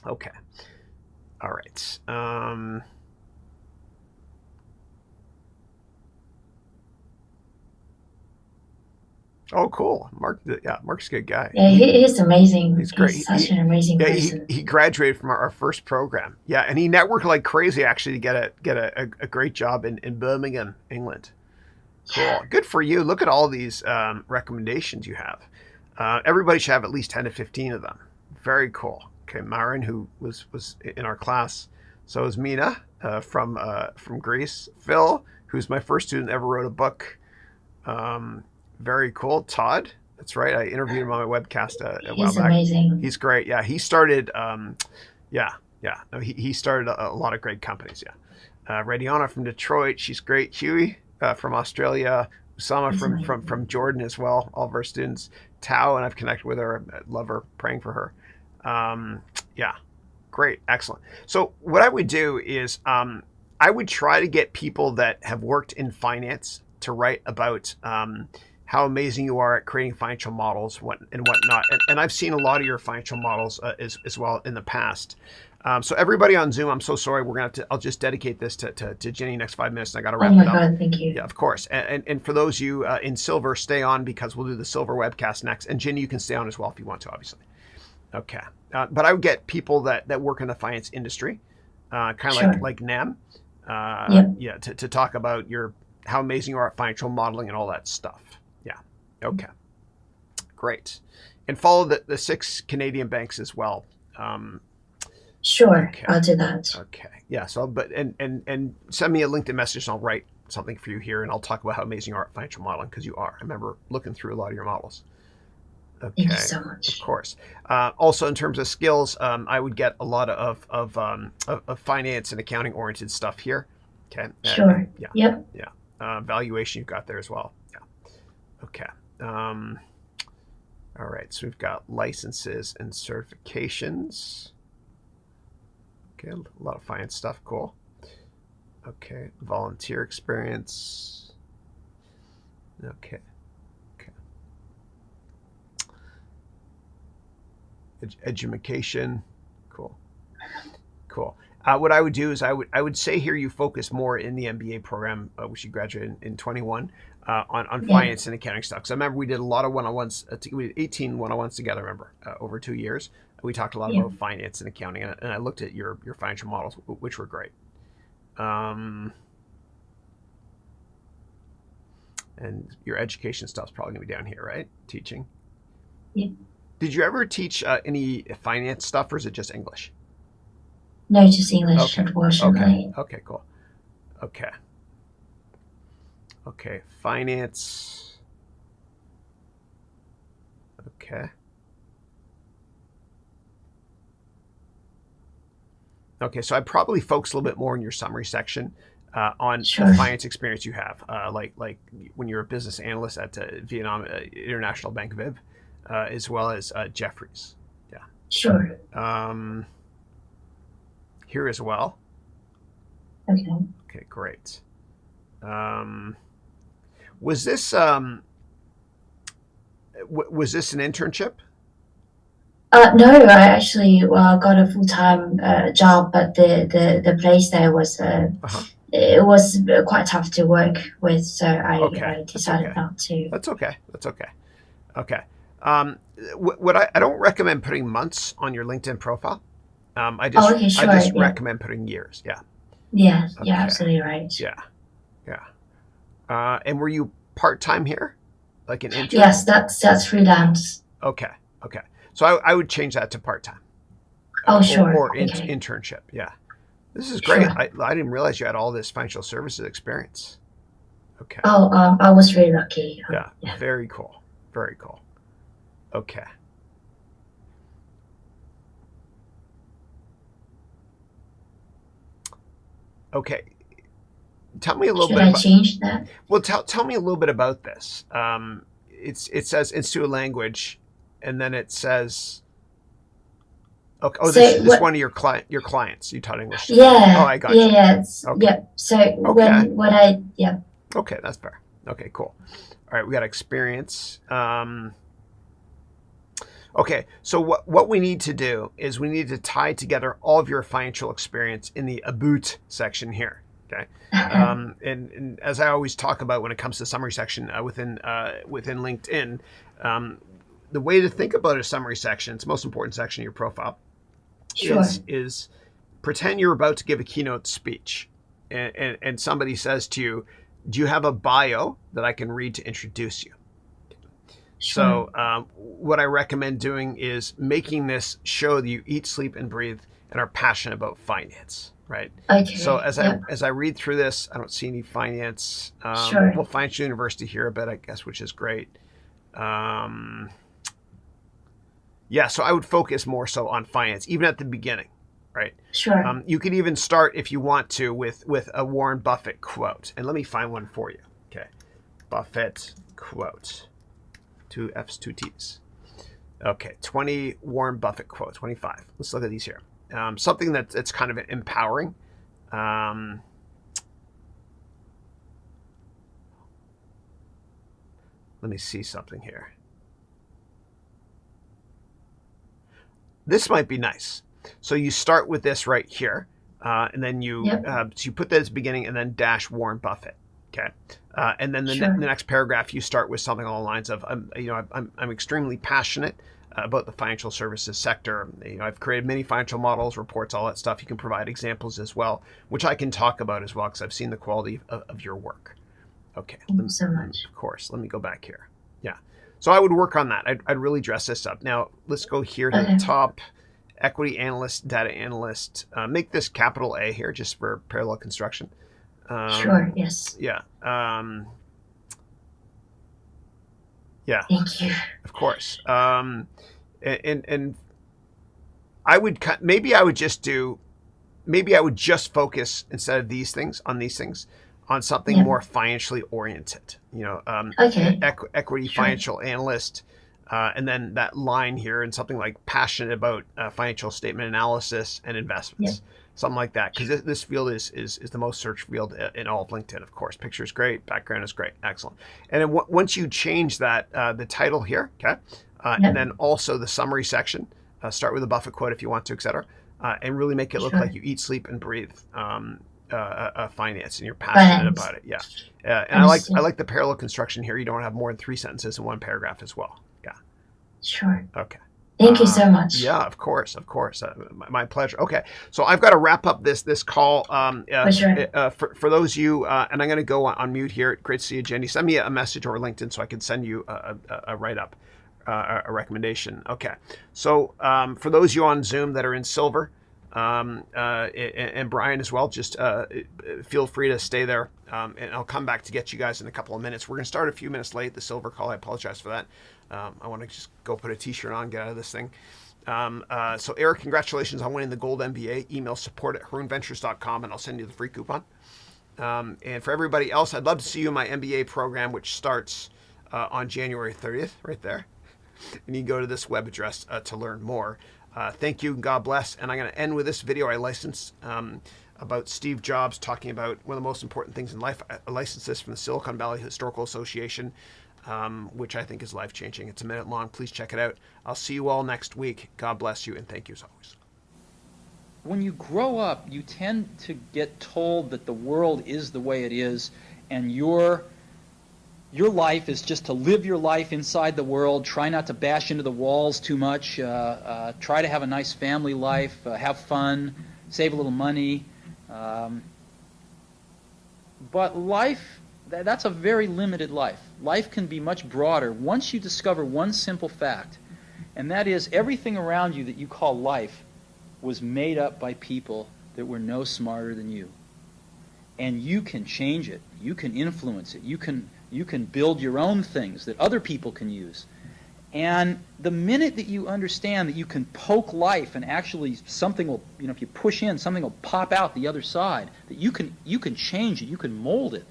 Okay. All right. Oh, cool. Mark's a good guy. Yeah, he's amazing. He's great. He's such an amazing person. He graduated from our first program. Yeah, and he networked like crazy actually to get a great job in Birmingham, England. Cool. Good for you. Look at all these recommendations you have. Everybody should have at least 10 to 15 of them. Very cool. Okay, Marin, who was in our class. So is Mina from Greece. Phil, who's my first student, ever wrote a book. Very cool. Todd, that's right. I interviewed him on my webcast a while back. He's amazing. He's great. Yeah, he started. No, he started a lot of great companies. Yeah, Radiana from Detroit. She's great. Huey from Australia. Usama from Jordan as well. All of our students. Tao, and I've connected with her. I love her. Praying for her. Yeah, great, excellent. So what I would do is I would try to get people that have worked in finance to write about how amazing you are at creating financial models and whatnot. And I've seen a lot of your financial models as well in the past. So everybody on Zoom, I'm so sorry. I'll just dedicate this to Jenny next 5 minutes, and I got to wrap it up. Oh my God, thank you. Yeah, of course. And for those of you in Silver, stay on because we'll do the Silver webcast next. And Jenny, you can stay on as well if you want to, obviously. Okay. But I would get people that work in the finance industry, kind of Sure. like NAM, Yep. yeah, to talk about how amazing you are at financial modeling and all that stuff. Yeah. Okay. Great. And follow the 6 Canadian banks as well. Sure, Okay. I'll do that. Okay. Yeah. So, and send me a LinkedIn message and I'll write something for you here and I'll talk about how amazing you are at financial modeling because you are. I remember looking through a lot of your models. Okay. Thank you so much. Of course. Also, in terms of skills, I would get a lot of finance and accounting oriented stuff here. Okay. Sure. Yeah. Yep. Yeah. Valuation you've got there as well. Yeah. Okay. All right. So we've got licenses and certifications. Okay. A lot of finance stuff. Cool. Okay. Volunteer experience. Okay. Education. Cool. What I would do is I would say here you focus more in the MBA program, which you graduated in 21, on finance and accounting stuff. So I remember we did a lot of one-on-ones. We did 18 one-on-ones together, remember, over 2 years. We talked a lot about finance and accounting, and I looked at your financial models, which were great. And your education stuff's probably going to be down here, right? Teaching. Yeah. Did you ever teach any finance stuff, or is it just English? No, just English, unfortunately. Okay, cool. Okay, finance. Okay, so I'd probably focus a little bit more in your summary section on the finance experience you have, like when you're a business analyst at Vietnam International Bank Viv, as well as Jeffries. Yeah. Sure. Here as well. Okay. Okay, great. Was this an internship? No, I actually got a full-time job, but the place there was it was quite tough to work with, so I decided not to. That's okay. Okay. What I don't recommend putting months on your LinkedIn profile. I just recommend putting years. Yeah. Yeah. Okay. Yeah. Absolutely right. Yeah. And were you part-time here, like an intern? Yes, that's freelance. Okay. So I would change that to part-time. Oh, sure. Or internship. Yeah. This is great. Sure. I didn't realize you had all this financial services experience. Okay. Oh, I was really lucky. Yeah. Very cool. Okay. Okay. Tell me a little bit. Should I change that? Well, tell me a little bit about this. It says Institute of Language, and then it says Okay. Oh, So this what? one of your clients. You taught English. Yeah, Oh, I got you. Okay. yeah. So Okay. what I yeah. Okay, that's fair. Okay, cool. All right, we got experience. Okay, so what we need to do is we need to tie together all of your financial experience in the about section here. Okay, and as I always talk about when it comes to summary section within LinkedIn, the way to think about a summary section, it's the most important section of your profile, Sure. is pretend you're about to give a keynote speech, and somebody says to you, "Do you have a bio that I can read to introduce you?" Sure. So what I recommend doing is making this show that you eat, sleep, and breathe and are passionate about finance, right? Okay. So as Yep. I read through this, I don't see any finance. Sure. Well, financial university here a bit, I guess, which is great. Yeah, so I would focus more so on finance, even at the beginning, right? Sure. You could even start, if you want to, with a Warren Buffett quote. And let me find one for you. Okay, Buffett quote. 2 F's, 2 T's. Okay, 20 Warren Buffett quotes, 25. Let's look at these here. Something that's kind of empowering. Let me see something here. This might be nice. So you start with this right here, and then you so you put that as beginning, and then dash Warren Buffett. Okay, and then the next paragraph you start with something along the lines of, I'm extremely passionate about the financial services sector. I've created many financial models, reports, all that stuff. You can provide examples as well, which I can talk about as well because I've seen the quality of your work. Okay, Thank you so much. Of course, let me go back here. Yeah, so I would work on that. I'd really dress this up. Now let's go here to the top. Equity analyst, data analyst. Make this capital A here just for parallel construction. Sure. Yes. Yeah. Yeah. Thank you. Of course. And I would maybe I would just focus instead of these things on something more financially oriented. Okay. Equity financial analyst, and then that line here and something like passionate about financial statement analysis and investments. Something like that, because this field is the most searched field in all of LinkedIn. Of course, picture is great, background is great, excellent. And then once you change that, the title here, okay, and then also the summary section, start with a Buffett quote if you want to, etc., and really make it look like you eat, sleep, and breathe finance, and you're passionate about it. Yeah, and I like the parallel construction here. You don't have more than 3 sentences in one paragraph as well. Yeah. Sure. Okay. Thank you so much. Yeah, of course. My pleasure. Okay, so I've got to wrap up this call. For sure. For those of you, and I'm going to go on mute here. Great to see you, Jenny. Send me a message over LinkedIn so I can send you a write-up, a recommendation. Okay, so for those of you on Zoom that are in Silver, and Brian as well, just feel free to stay there, and I'll come back to get you guys in a couple of minutes. We're going to start a few minutes late, the Silver call. I apologize for that. I want to just go put a t-shirt on, get out of this thing. So Eric, congratulations on winning the Gold MBA. Email support@harounventures.com and I'll send you the free coupon. And for everybody else, I'd love to see you in my MBA program, which starts on January 30th, right there. And you can go to this web address to learn more. Thank you and God bless. And I'm going to end with this video I licensed about Steve Jobs talking about one of the most important things in life. I licensed this from the Silicon Valley Historical Association, which I think is life-changing. It's a minute long. Please check it out. I'll see you all next week. God bless you, and thank you as always. When you grow up, you tend to get told that the world is the way it is, and your life is just to live your life inside the world, try not to bash into the walls too much, try to have a nice family life, have fun, save a little money. But life, that's a very limited life. Life can be much broader once you discover one simple fact, and that is everything around you that you call life was made up by people that were no smarter than you. And you can change it. You can influence it. You can build your own things that other people can use. And the minute that you understand that you can poke life and actually something will, if you push in, something will pop out the other side, that you can change it, you can mold it.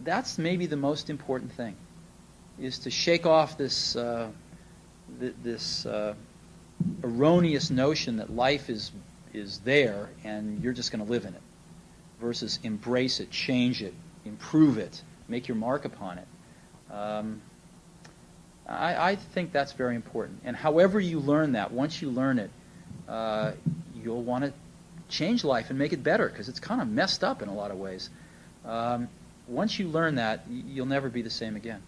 That's maybe the most important thing, is to shake off this erroneous notion that life is there and you're just going to live in it, versus embrace it, change it, improve it, make your mark upon it. I think that's very important. And however you learn that, once you learn it, you'll want to change life and make it better, because it's kind of messed up in a lot of ways. Once you learn that, you'll never be the same again.